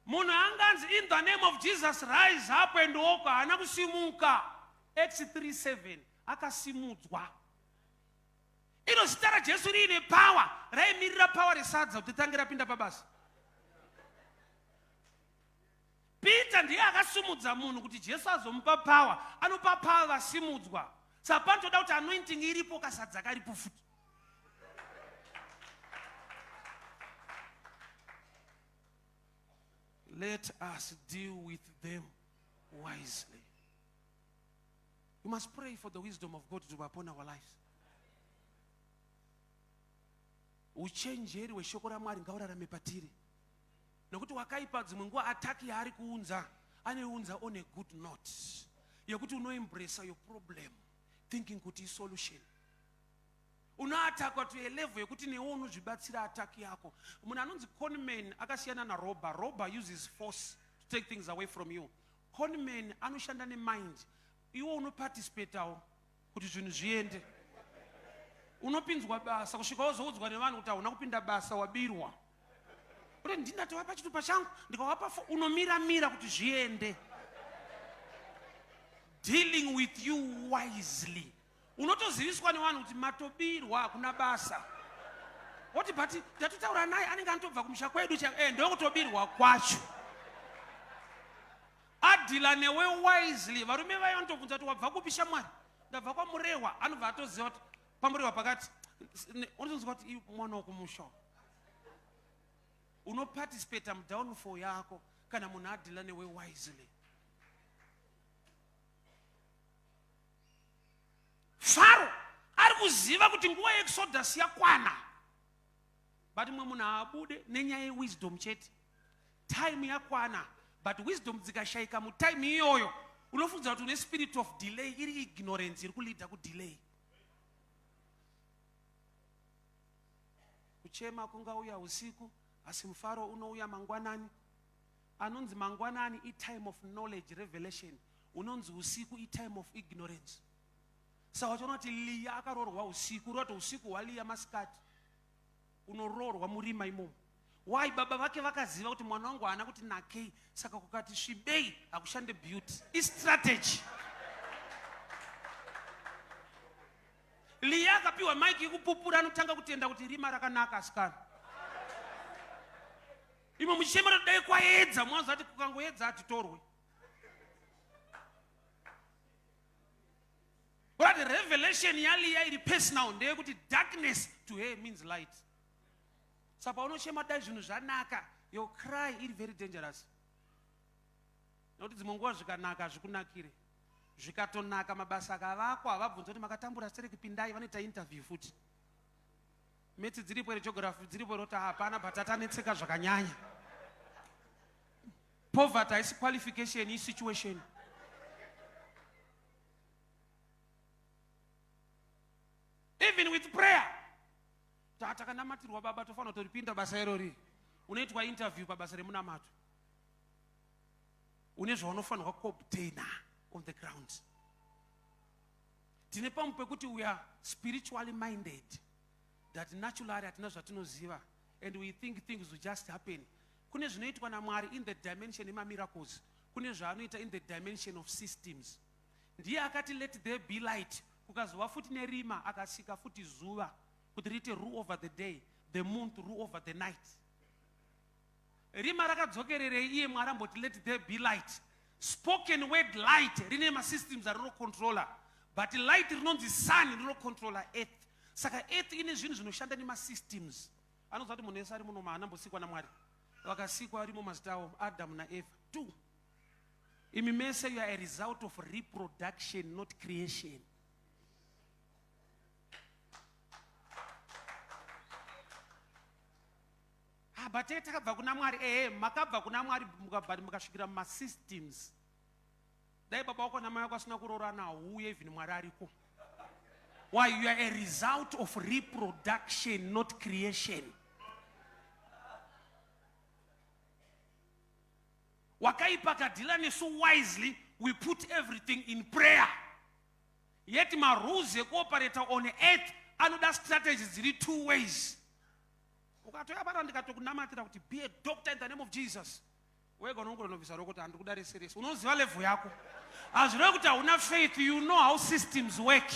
Munhu anganzi in the name of Jesus rise up and walk, haana kusimuka. Acts 3:7 akasimudzwa. Iro zita raJesu riine power, raimirira power resadza kuti tange rapinda pabasa. Peter ndiye akasimudza munhu kuti Jesu azomupa power, anopa power vasimudzwa. Saka panotoda kuti anointing iripo kasadza karipo futi. Let us deal with them wisely. We must pray for the wisdom of God to be upon our lives. Uchenjeri hweshoko raMwari ngaurarame patiri. Nokuti wakaipa dzimwe nguva ataki yaari kuunza, aneunza on a good note. Yekuti unoembrace your problem, thinking kuti isolution. Unoatakwa to a level yekuti newe unozvibatsira ataki yako. Munhu anonzi conman akasiyana naroba. Roba uses force to take things away from you. Conman anoshanda nemind. Iwe unoparticipatawo kuti zvinhu zviende. Unopinzwa basa kusvika wozoudzwa nevanhu kuti hauna kupinda basa, wabirwa. Kuti ndinatowapa chitupa changu, ndikawapa unomira kuti zviende. Dealing with you wisely. Unotoziviswa nevanhu kuti matobirwa kuna basa. Woti but ndatotaura naye anenge anotobva kumusha kwedu ndokutobirwa kwacho. Adila newe wisely. Varume vayo vanotobvunza kuti wabva kupi shamwari? Ndabva kwaMurehwa. Anobva atoziva kuti paMurehwa pakati unozonzwa kuti mwana wokumusha. Unoparticipate mudownfall yako kana munhu adila newe wisely. Faro ari kuziva kuti nguva yeExodus yakwana. But mwe munhu aabude nenyaya yewisdom chete. Time yakwana. But wisdom dzikashaika mutime iyoyo, unofunza kuti une spirit of delay, iri ignorance iri kulead kudelay. Kuchema kungauya usiku, asi mufaro unouya mangwanani. Anonzi mangwanani time of knowledge, revelation. Unonzi usiku time of ignorance. Sawa chona kuti Liya akarorwa usiku, roto usiku walia masikati. unoroorwa murima imomo. Why baba vake vakaziva kuti mwana wangu haana kuti nakei, saka kukati svibei hakushande beauty. Strategy. Liya akapiwa maiki yekupupura anotanga kutenda kuti rima rakanaka asikana. Imo muchishema dai kwaedza mwanzo ati kukangoedza atitorwe. But the revelation yaliya iri personal ndeye kuti darkness to her means light. Sapa unoshema dai zvinhu zvanaka, your cry iri very dangerous. Nokuti dzimwe nguva zvikanaka zvikunakire. Zvikatonaka mabasa akavakwa havabvunza kuti makatambura sereki pindai, vanoita interview futi. Meti dziripo regeography dziripo rota hapana batata netseka zvakanyanya. Poverty is qualification is situation. Even with prayer. Takanamatirwa baba tofana toripinda basa irori. Unoitwa interview pabasa remunamato. Une zvaunofanirwa kuobtaina on the ground. Tine pamwe pekuti we are spiritually minded. That naturally hatina zvatinoziva and we think things will just happen. Kune zvinoitwa naMwari in the dimension of miracles. Kune zvanoita in the dimension of systems. Ndiye akati let there be light. Kukazova futi nerima akasika futi zuva kuti riite rule over the day, the moon to rule over the night. Rima rakadzokererei iye Mwari amboti let there be light. Spoken word light rine masystems arinocontroller, but light rinonzi sun rinocontroller earth. Saka earth ine zvinhu zvinoshanda nemasystems. Anoziva kuti munhu wese ari muno maanambosikwa naMwari. Vakasikwa varimo mazita avo Adam naEva. 2. Imi mese you are a result of reproduction, not creation. But takabva kuna Mwari, makabva kuna Mwari mukasvikira masystems. Dai baba wako namai wako asina kurorana uye even Mwari ariko. Why? You are a result of reproduction, not creation. Wakaipakadhila nesu wisely, we put everything in prayer. Yet my rules cooperate on earth, another strategies in 2 ways. Be a doctor in the name of Jesus. We're going to be serious. As you have faith, you know how systems work.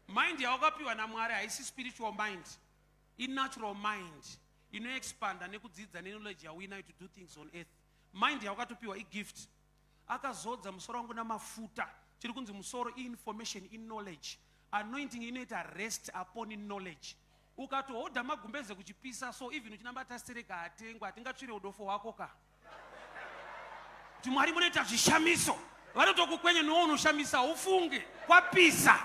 Mind yawakapiwa naMwari haisi spiritual mind, in natural mind. You know expand and nekudzidza knowledge yawina to do things on earth. Mind yawakatopiwa gift. Akazodza musoro wangu namafuta. Chiri kunzi musoro information in knowledge. Anointing inoita rest upon knowledge. Ukatohodha magumbeze kuchipisa, so even uchinambata stereka atengwa atingatsvire udofo hwako ka. Kuti Mwari munoita zvishamiso. Vanotokukwenye nowo unoshamisa ufunge kwapisa.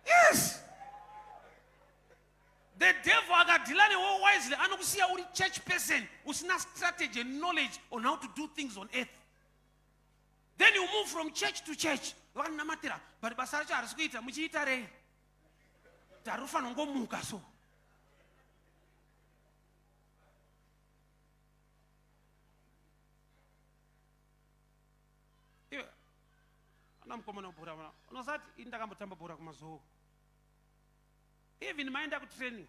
Yes. The devil akadhila newe wisely anokusiya uri church person usina strategy and knowledge on how to do things on earth. Then you move from church to church. Vakanamatira, but basa racho harisi kuita muchiita rei? Tarufana ngomuka so. Anamukomana bhora mana. Unosati indakambotamba bhora kumazuva. Even maenda ku training.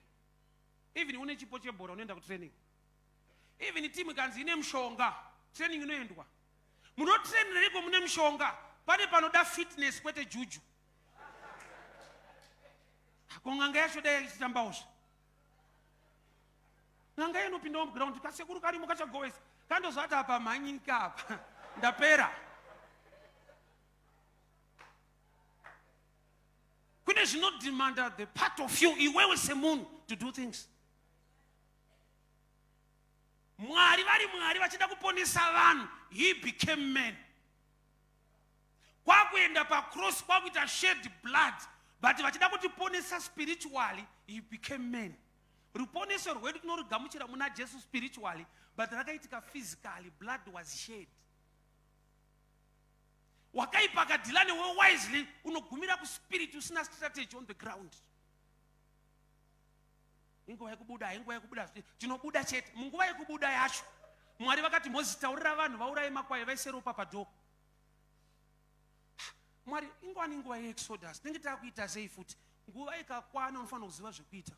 Even une chipo chebhora unoenda ku training. Even team kanzi ine mushonga. Training inoendwa. Muno train riko mune mushonga. Pane panoda fitness kwete juju. Konganga yacho dai chitambausha. Nganga inopinda mu ground kasekuru kari mukachagowesa. Kandozvata apa manyika apa. Ndapera. Kune zvino demand the part of you iwewe semunhu to do things. Mwari vari Mwari vachida kuponesa vanhu, he became man. Kwakuenda pa cross kwakuita shed blood, but vachida kutiponesa spiritually, he became man. Ruponeso rwedu tinorigamuchira muna Jesu spiritually, but rakaitika physically, blood was shed. Wakaipakadhila newe wisely unogumira ku spirit usina strategy on the ground. Inguva yekubuda tinobuda chete munguva yekubuda yacho Mwari vakati Mozisi taurira vanhu vauraye makwai vaise ropa padhoo. Mwari ingwani nguva yeExodus tinenge takuita sei futi? Nguva ikakwana unofanira kuziva zvekuita.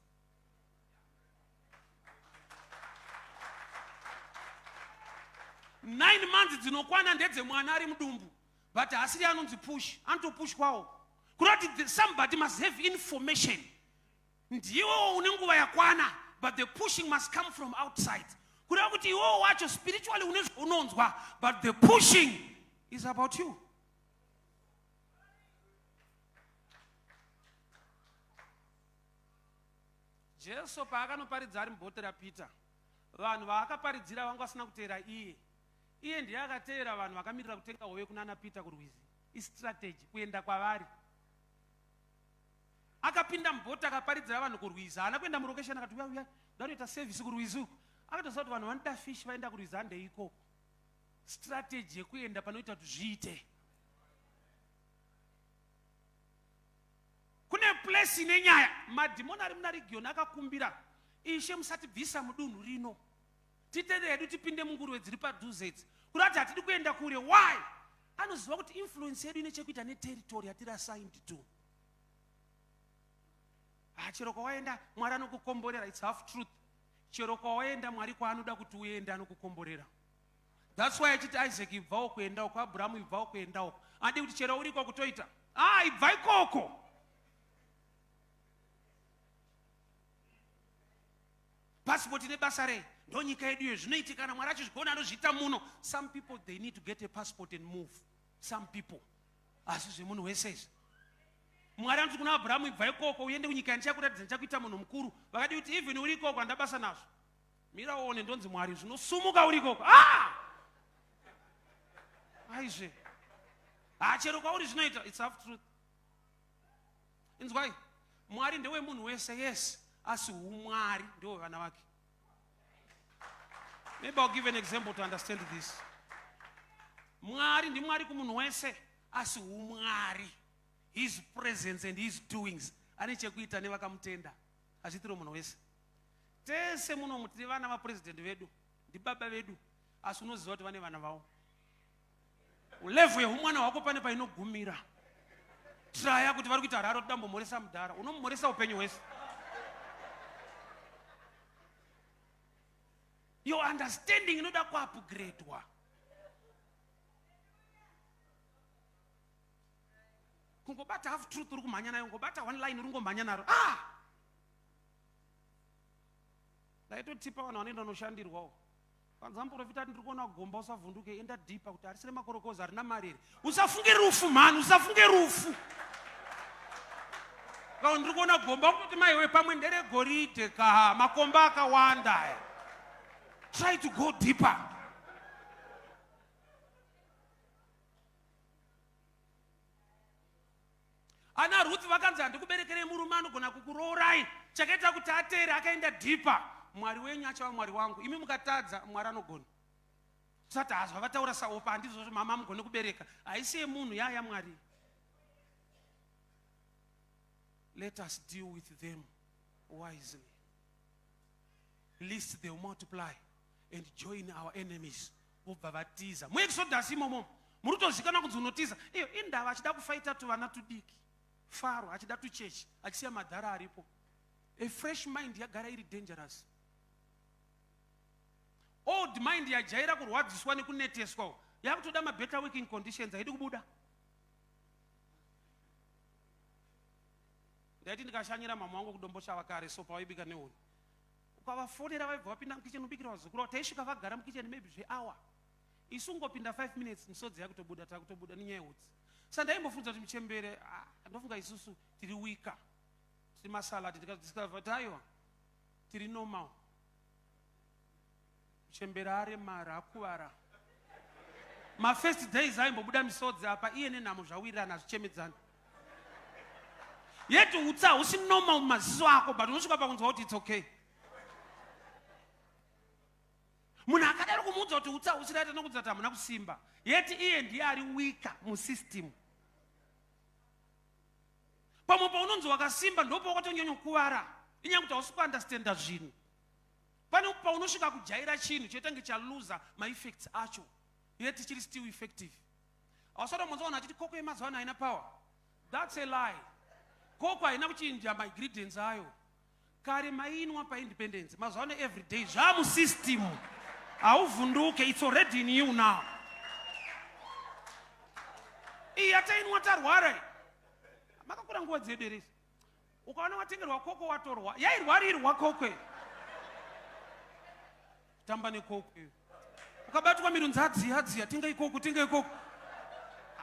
Nine months dzinokwana ndedzemwana ari mudumbu, but asiri anonzi push, anotopushwawo. Kurati somebody must have information. Ndiwo une nguva yakwana, but the pushing must come from outside. Kurati kuti iwo wacho spiritually unonzwa, but the pushing is about you. Jesu paakanoparidza ari mubhote raPeter, vanhu vaakaparidzira vanga vasina kuteera iye ndiye akateera vanhu vakamirira kutenga hove kunana Peter kurwizi. Istrategy kuenda kwavari. Akapinda mubhote akaparidzira vanhu kurwizi, haana kuenda murokesheni akati uya ndanoita service kurwizi uku. Akatoziva kuti vanhu vanoda fish vaenda kurwizi hande ikoko. Strategy yekuenda panoita kuti zviite. Kune place ine nyaya, madhimoni ari muna region akakumbira, Ishe musatibvisa mudunhu rino. Titende hedu tipinde munguruve dziri padhuze idzi. Kurati hatidi kuenda kure. Why? Anoziva kuti influence yedu ine chekuita neterritory yatiri assigned to. Chero kwawaenda Mwari anokukomborera, it's half truth. Chero kwawaenda Mwari kwaanoda kuti uende anokukomborera. That's why achiti Isaac ibvawo kuendawo, kwaAbhurahamu ibvawo kuendawo. Andi kuti chero uriko kutoita. Ibva ikoko. Passport ine basa rei ndo nyika yedu iyo zvinoitika kana Mwari achizvigona anozviita muno. Some people they need to get a passport and move. Some people. Asi zvemunhu wese izvi. Mwari anoti kuna Abhurahamu ibva ikoko uende kunyika ndichakuratidza ndichakuita munhu mukuru. Vakati kuti even uri ikoko handabasa nazvo. Mira uone ndonzi Mwari zvinosumuka uri ikoko. Aizve. Chero kwauri zvinoita, it's half truth. Inzwai, Mwari ndewe munhu wese, yes. Asi umwari ndio vana vake. Maybe I'll give an example to understand this. Mwari ndi Mwari kumunhu wese, asi umwari, his presence and his doings ane chekuita nevakamutenda. Achitiro munhu wese. Tese muno tiri vana vapresident vedu, ndi baba vedu, asi unoziva kuti vane vana vavo. Level yeumwana hwako pane painogumira. Traya kuti vari kuita raro tidambomhoresa mudhara, unomhoresa upenyu hwese. Your understanding inoda kuupgradewa. Kungobata half truth uri kumhanya nayo, kungobata one line uri ngomhanya naro. Ndaitotipa vanhu vanoenda noshandirwawo. Kanza muprofita ati ndiri kuona gomba usavhunduke, enda deeper kuti harisire makorokoza harina mari here. Usafunge rufu mhani, usafunge rufu. Kana ndiri kuona gomba kuti maiwe pamwe nderegoridhe ka makomba akawanda. Try to go deeper. Ana Ruth vakanzi handikuberekere murume anogona kukurorai. Chakaita kuti ateere akaenda deeper. Mwari wenyu achava Mwari wangu. Imi mukatadza Mwari anogona. Sati hazva vataura saopa handizvo kuti mama mugone kubereka. Haisi yemunhu yaya Mwari. Let us deal with them wisely. Lest they will multiply and join our enemies. Vobva vatiza. Muexodus imomo murutozikana kunzi unotiza. Iyo indava achida kufaita tuvana tudiki. Faro achida tuchechi achisiya madhara aripo. A fresh mind yagara iri dangerous. Old mind yajaira kurwadziswa nekuneteswa. Yakutoda better working conditions haidi kubuda. Ndaiti ndikashanyira mama wangu kudombosha vakare sopa waibika neuni. Ukavafonera vaibva vapinda mukitchen ubikira vazukuru taisvika vagara mukitchen maybe zvehour. Isu ungopinda 5 minutes misodzi yakutobuda takutobuda nenyaya yehutsi. Saka ndaimbofunza kuti Muchembere ndofunga isusu tiri wika. Tiri masalad tikabva taiwa. Tiri normal. Muchembere aremara akuvara. Ma first days aimbobuda misodzi apa iye nenhamo zvawirirana zvichemedzana. Yeti utsa usi normal mumaziso ako but unosvika pakunzwa kuti it's okay. Munhu akadaro kumuudza kuti utsa usiraita nokudza kuti hamuna kusimba. Yeti iye ndiye ari wika musystem. Pamwe paunonzi wakasimba ndipo wakatonyanya kukuvara. Inyaya kuti hausi kuandastenda zvinhu. pane paunosvika kujaira chinhu chotange chaluza maeffects acho yet chiri still effective. Ausada mwanzoona achiti koko yemazuva ano haina power. That's a lie. Koko haina kuchinja ingredients ayo. Kare mainwa paindependence. Mazuva ano every day zvamu system. Hauvhunduke, it's already in you now. Yatainwa tarwara. Makakura nguva dzederesi. Ukaona watengerwa koko watorwa. Yairwarirwa koko. Tamba nekoko. Ukabatwa mirunzi hadziya, tenga ikoko, tenga ikoko.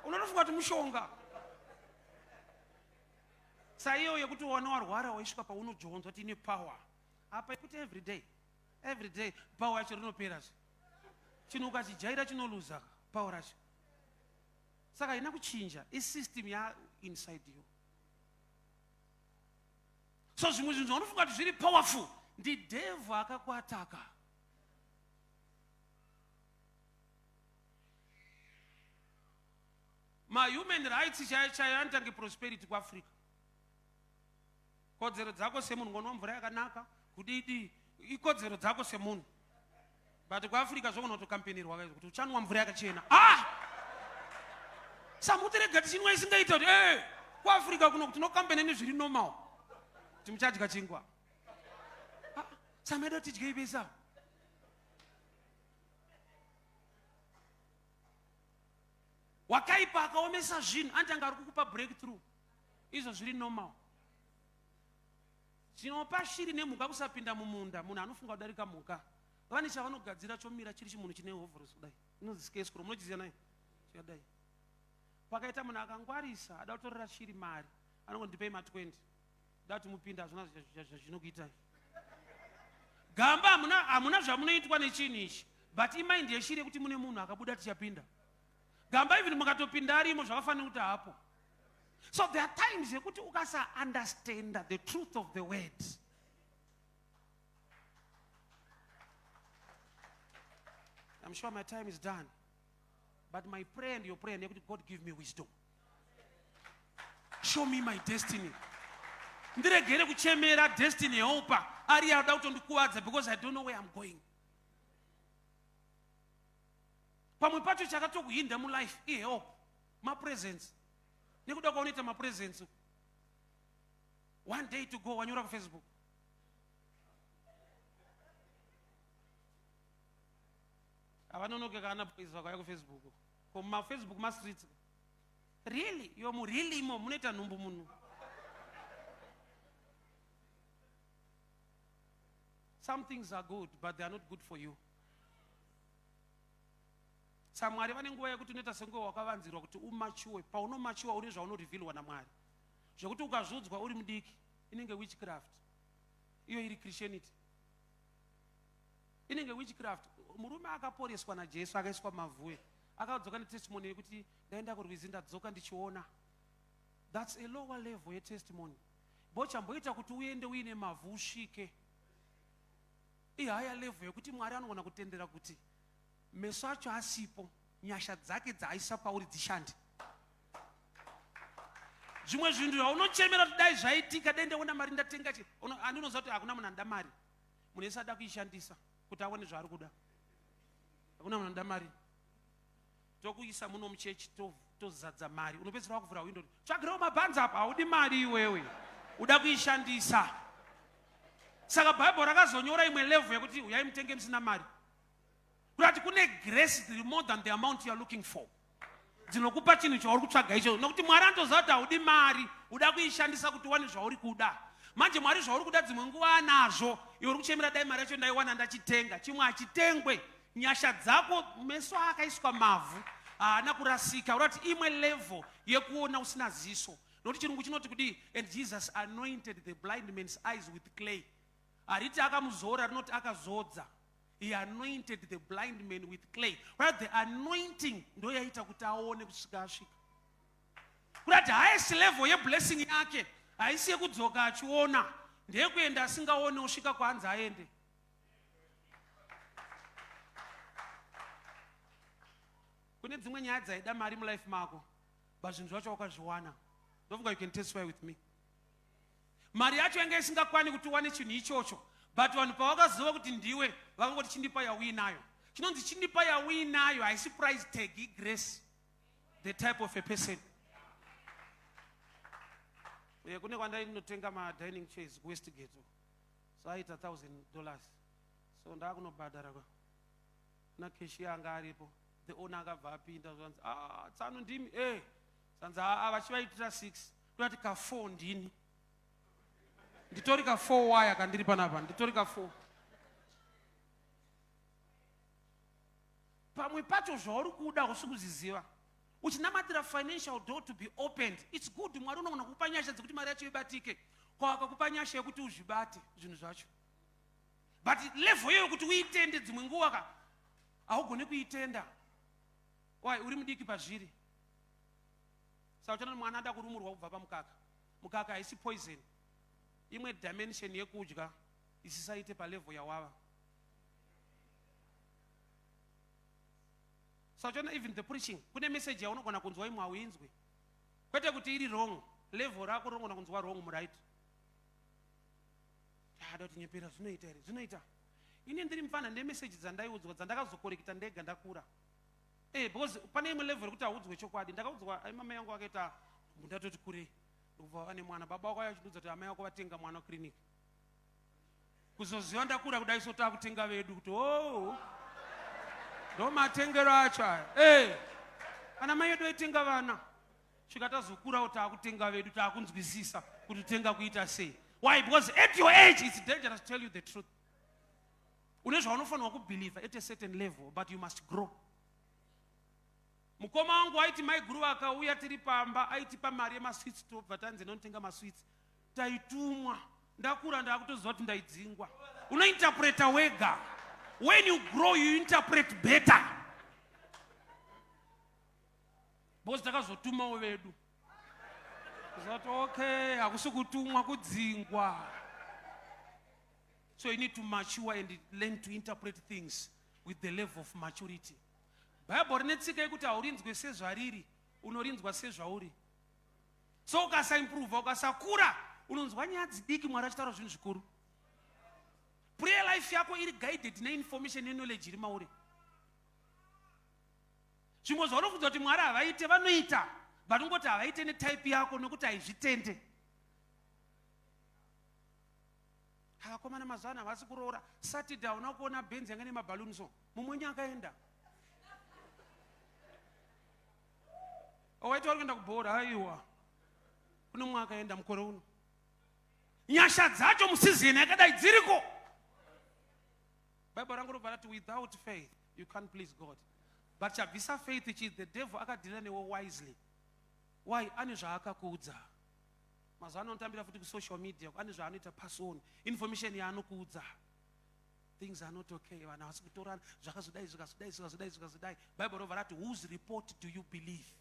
Unonofunga kuti mushonga. Saiyo yekuti wana warwara waisvika paunojonzwa kuti ine power. Apa ikuti every day power yacho rinopera. Chinhu ukachijaira chinoluza power racho. Saka ina kuchinja isystem ya inside you. So zvimwe zvinhu unofunga kuti zviri powerful ndi devil akakuataka. Human rights chayantange prosperity kuAfrica. Kodzero dzako semunhu ngonwa mvura yakanaka kudidi ikodzero dzako semunhu. But kuAfrica zvogona kutokampenirwa kuti uchanwa mvura yakachena. Samuterega tichinwa isingaita kuti kuAfrica kuno kuti tinokampene nezviri normal. Timuchadya chingwa. Samedo tidye ibesa. Wakaipa akaomesa zvinhu antanga ari kukupa breakthrough. Izvo zviri normal. Zvinopa shiri nemhuka kusapinda mumunda, munhu anofunga kudarika mhuka. Vane chavanogadzira chomira chiri chimunhu chine hovhorosi kudai. Inonzi scarecrow, munochiziva nayo? Chakadai. Pakaita munhu akangwarisa, ada kutorera shiri mari, anongondipei ma20. Da kuti mupinda hazvina zvinokuitai. Gamba hamuna zvamunoitwa nechinhu ichi, but imind yeshiri yekuti mune munhu akabuda tichapinda. Gamba even mukatopinda arimo zvakafanira kuti hapo. So there are times yekuti ukasa understand the truth of the words. I'm sure my time is done. But my prayer and your prayer, God give me wisdom. Show me my destiny. Ndiregere kuchemera destiny yopa. Ari yada kutondikuwadza because I don't know where I'm going. Pamwe pacho chakatokuhinda mu life help my presence. Nekuda kuoneta my presence. One day to go wanyura ku Facebook. Avanonoke kana poizwa kwa ku Facebook. Ko ma Facebook ma streets. Really? You mu really mo muneta numbu munhu. Some things are good, but they are not good for you. Samwari vane nguva yekuti unoita senguva wakavanzirwa kuti umachuwe. Paunomachuwa uri zvaunorevealwa naMwari. Zvekuti ukazvodzwa uri mudiki, inenge witchcraft. Iyo iri Christianity. Inenge witchcraft. Murume akaporeswa naJesu akaiswa mavhuwe. Akadzoka netestimony yekuti ndaenda kurwizi ndadzoka ndichiona. That's a lower level yetestimony. Bochamboita kuti uende uine mavhu usvike. Higher level yekuti Mwari anogona kutendera kuti meso acho asipo, nyasha dzake dzaaisa pauri dzishande. Zvimwe zvinhu zvaunochemera kuti dai zvaitika dai ndaona mari ndatenga chi. Andinoziva kuti hakuna munhu anoda mari. Munhu wese ada kuishandisa kuti aone zvaari kuda. Hakuna munhu anoda mari. Tokuisa muno muchechi tozadza mari. Unopedzera wakuvhura window. Tsvagirawo mabhanzi apa, haudi mari iwewe. Uda kuishandisa. Saka Bible rakazonyora imwe level yekuti uyai mutenge musina mari. Kuti kune grace more than the amount you are looking for. Dzinokupa chinhu chauri kutsvaga icho. Nokuti Mwari anotoziva kuti haudi mari, uda kuishandisa kuti uwane zvauri kuda. Manje Mwari zvauri kuda dzimwe nguva anazvo, iwe uri kuchemera dai mari yacho ndaiwana ndachitenga. Chimwe hachitengwe, nyasha dzako meso akaiswa mavhu, haana kurasika. Urati imwe level yekuona usina ziso. Nokuti chirungu chinoti kuti and Jesus anointed the blind man's eyes with clay. Hariti akamuzora, rinoti akazodza. He anointed the blind man with clay. But the anointing ndo yaita kuti aone kusvika asvika. Kuti highest level ye blessing yake haisi yekudzoka achiona, ndeyekuenda asingaone usvika kwanza aende. Kune dzimwe nyaya dzaida mari mu life mako, but zvinhu zvacho wakazviwana. Ndofunga you can testify with me. Mari yacho yanga isingakwani kuti uwane chinhu ichocho, but vanhu pavakaziva kuti ndiwe vakangoti chindipa yauinayo. Chinonzi chindipa yauinayo haisi price tag igrace, the type of a person. Kune kwandai ndinotenga madining chairs kuWestgate, so aita $1,000, so ndakunobhadhara na keshi yanga aripo. The owner akabva apinda zvanzi tsano ndimi sanzi vachivaitira 6 toti ka 4 ndini nditori ka 4 waya kandiri panapa nditori ka 4. Pamwe pacho zvauri kuda kusikuziziva uchinamatira financial door to be opened, it's good. Mwari unogona kukupa nyasha dzekuti mari yacho ibatike, kwakakupa nyasha yekuti uzvibate zvinhu zvacho, but level iyoyo kuti uitende dzimwe nguva haugoni kuitenda. Why? Uri mudiki pazviri. Saka uchana mwana ada kurumurwa kubva pamukaka. Mukaka haisi poison, imwe dimension yekudya isisaite palevel yawava. Saka uchana even the preaching kune message yaunogona kunzwa imwe hauinzwi, kwete kuti iri wrong, level rako rinogona kunzwa wrong muright. Ada kuti nyepera zvinoita here, zvinoita. Ini ndiri mfana nemessage dzandaiudzwa dzandakazokorekita ndega ndakura. Because pane imwe level kuti audzwe chokwadi. Ndakaudzwa amai yangu akaita ndatoti kurei ndobva vane mwana, baba wako achidudza kuti amai wako vatenga mwana clinic. Kuzoziva ndakura kudai so takutenga vedu kuti ndo matengero acho aya. Kana mai yedu aitenga vana svika tazokurawo takutenga vedu takunzwisisa kuti tenga kuita sei. Why? Because at your age it's dangerous to tell you the truth. Une zvaunofanirwa kubelieve at a certain level, but you must grow. Mukoma wangu aiti mai guru akauya tiri pamba aitipa mari yemasweets tobva tanzi ndinotenga masweets, taitumwa. Ndakura ndakutoziva kuti ndaidzingwa. Unointerpreta wega. When you grow you interpret better. Because takazotumawo vedu zati okay hakusi kutumwa kudzingwa. So you need to mature and learn to interpret things with the level of maturity. Bible rinetsika yekuti haurinzwe sezvariri, unorinzwa sezvauri. So ukasaimprove, ukasakura unonzwa nyaya dzidiki Mwari achitaura zvinhu zvikuru. Prayer life yako iri guided neinformation neknowledge iri mauri. Zvimwe zvaunofunza kuti Mwari havaite vanoita, but ungoti havaite netype yako nokuti haizvitende. Havakomana mazana havasi kuroora. Saturday hauna kuona Benz yanga nemabhaluni so mumwenye akaenda. Owaiti vari kuenda kubhora haiwa. Kune mumwe akaenda mukore uno. Nyasha dzacho musizini yakadai dziriko. Bible rangu robva rati without faith you can't please God. But chabvisa faith ichi the devil akadhila newe wisely. Why? Ane zvaakakuudza. Mazuva anotambira futi kusocial media ane zvaanoita person information yaanokuudza. Things are not okay. Vanhu havasi kutorana zvakazodai zvakazodai. Bible robva rati whose report do you believe?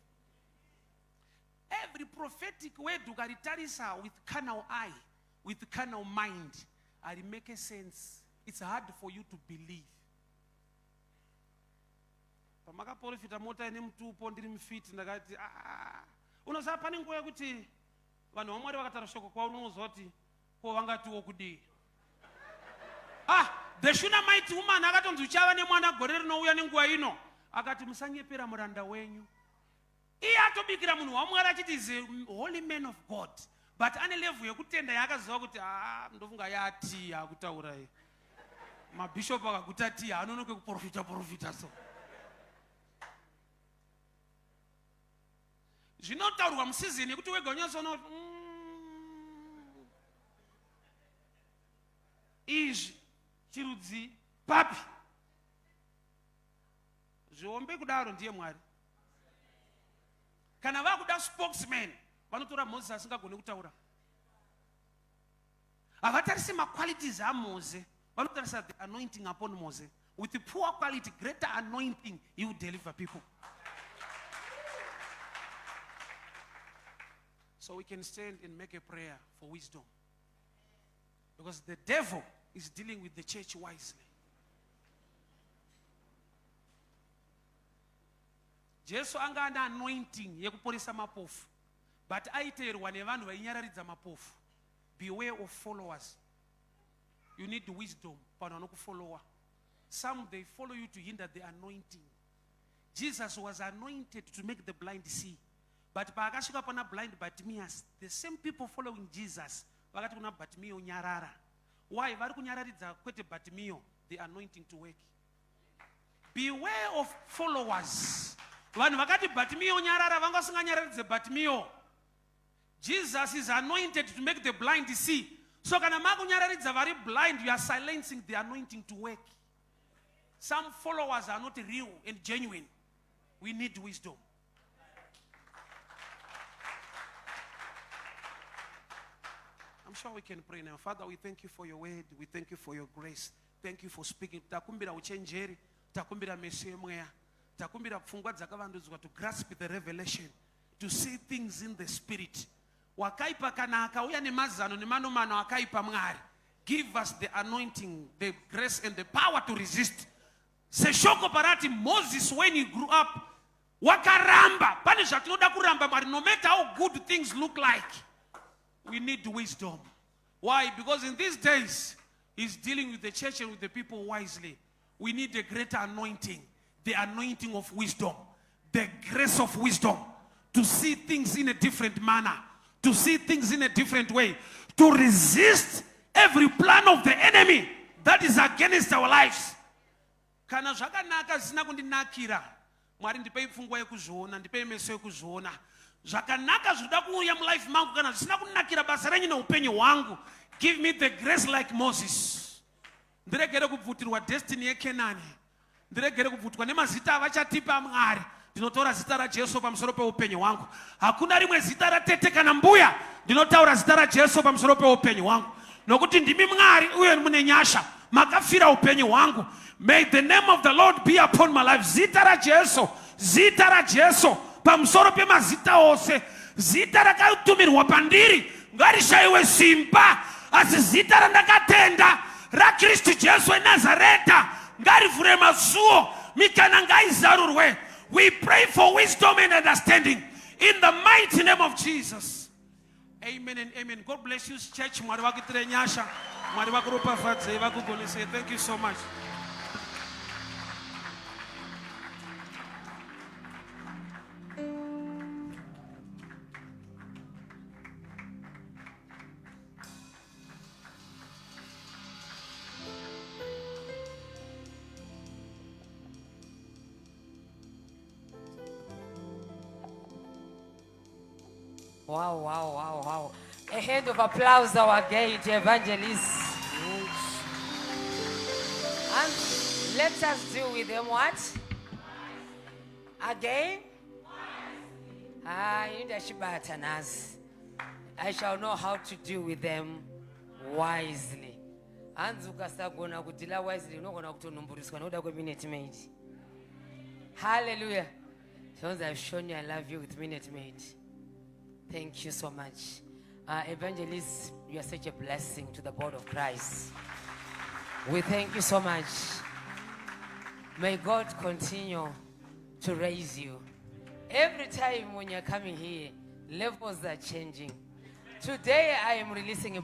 Every prophetic word ukaritarisa with carnal eye, with carnal mind, I make a sense. It's hard for you to believe. Pamakaprofita mota ine mutupo ndiri mfiti ndakati unoziva pane nguva yekuti vanhu vaMwari vakataura shoko kwauri unoziva kuti ko vangatiwo kudii. The Shunammite woman akatonzi uchava nemwana gore rinouya nenguva ino, akati musanyepera muranda wenyu. Iye atobikira munhu waMwari achiti is a holy man of God, but ane level yekutenda yaakaziva kuti ndofunga yati yakutaura iyi. Mabishop akaguta tii anonoke kuprofita so. Zvinotaurwa musizini yekuti wega unyatsona izvi chirudzi papi. Zviombe kudaro ndiye Mwari. Kana vakuda spokesman vanotora Moses asingagoni kutaura. Havatarisi maqualities aMose, vanotarisa the anointing upon Moses. With the poor quality, greater anointing, he will deliver people. So we can stand and make a prayer for wisdom. Because the devil is dealing with the church wisely. Jesu anga ane anointing yekuporesa mapofu, but aiteerwa nevanhu vainyararidza mapofu. Beware of followers. You need wisdom. Some, they follow you to hinder the anointing. Jesus was anointed to make the blind see. But pakasvika pana blind Bartimaeus, the same people following Jesus vakati kuna Bartimaeus nyarara. Why? Vari kunyararidza kwete Bartimaeus the anointing to work. Beware of followers. Vanhu vakati Bartimaeus nyarara vangasinganyararidze Bartimaeus. Jesus is anointed to make the blind see. So kana makunyararidza vari blind, you are silencing the anointing to work. Some followers are not real and genuine. We need wisdom. I'm sure we can pray now. Father, we thank you for your word. We thank you for your grace. Thank you for speaking. Takumbira uchenjeri, takumbira meso yemweya, takumbira pfungwa dzakavandudzwa to grasp the revelation, to see things in the spirit. Wakaipa kana akauya nemazano nemanomano akaipa Mwari. Give us the anointing, the grace and the power to resist. Seshoko parati Moses, when he grew up, wakaramba. Pane zvatinoda kuramba Mwari, no matter how good things look like. We need wisdom. Why? Because in these days, he's dealing with the church and with the people wisely. We need a greater anointing. The anointing of wisdom. The grace of wisdom. To see things in a different manner. To see things in a different way. To resist every plan of the enemy that is against our lives. Kana zvakanaka zvisina kundinakira. Mwari ndipei pfungwa yekuzviona, ndipei meso ekuzviona. Zvakanaka zvida kuuya mulife mangu kana zvisina kunakira basa renyu neupenyu hwangu. Give me the grace like Moses. Ndiregere kubvutirwa destiny yeKenani. Ndiregere kubvutirwa nemazita avachatipa Mwari. Ndinotaura zita raJesu pamusoro peupenyu hwangu. Hakuna rimwe zita ratete kana mbuya. Ndinotaura zita raJesu pamusoro peupenyu hwangu. Nokuti ndimi Mwari uye mune nyasha. Makafira upenyu hwangu. May the name of the Lord be upon my life. Zita raJesu. Zita raJesu. Pamusoro pemazita ose. Zita rakatumirwa pandiri. Ngarishayiwe simba. Asi zita randakatenda raKristu Jesu weNazareta ngarivhure masuo mikana ngaizarurwe. We pray for wisdom and understanding in the mighty name of Jesus. Amen and amen. God bless you, church. Mwari vakutire nyasha. Mwari vakuropafadze vakugolese. Thank you so much. Wow, wow, wow, wow. A hand of applause again to Evangelist. And let us deal with them what? Again? I shall know how to deal with them wisely. And ukasagona kudila wisely, unogona kutonumburiswa noda kwe Minute Maid. Hallelujah. So I've shown you I love you with Minute Maid. Thank you so much. Evangelist, you are such a blessing to the body of Christ. We thank you so much. May God continue to raise you. Every time when you're coming here, levels are changing. Today I am releasing a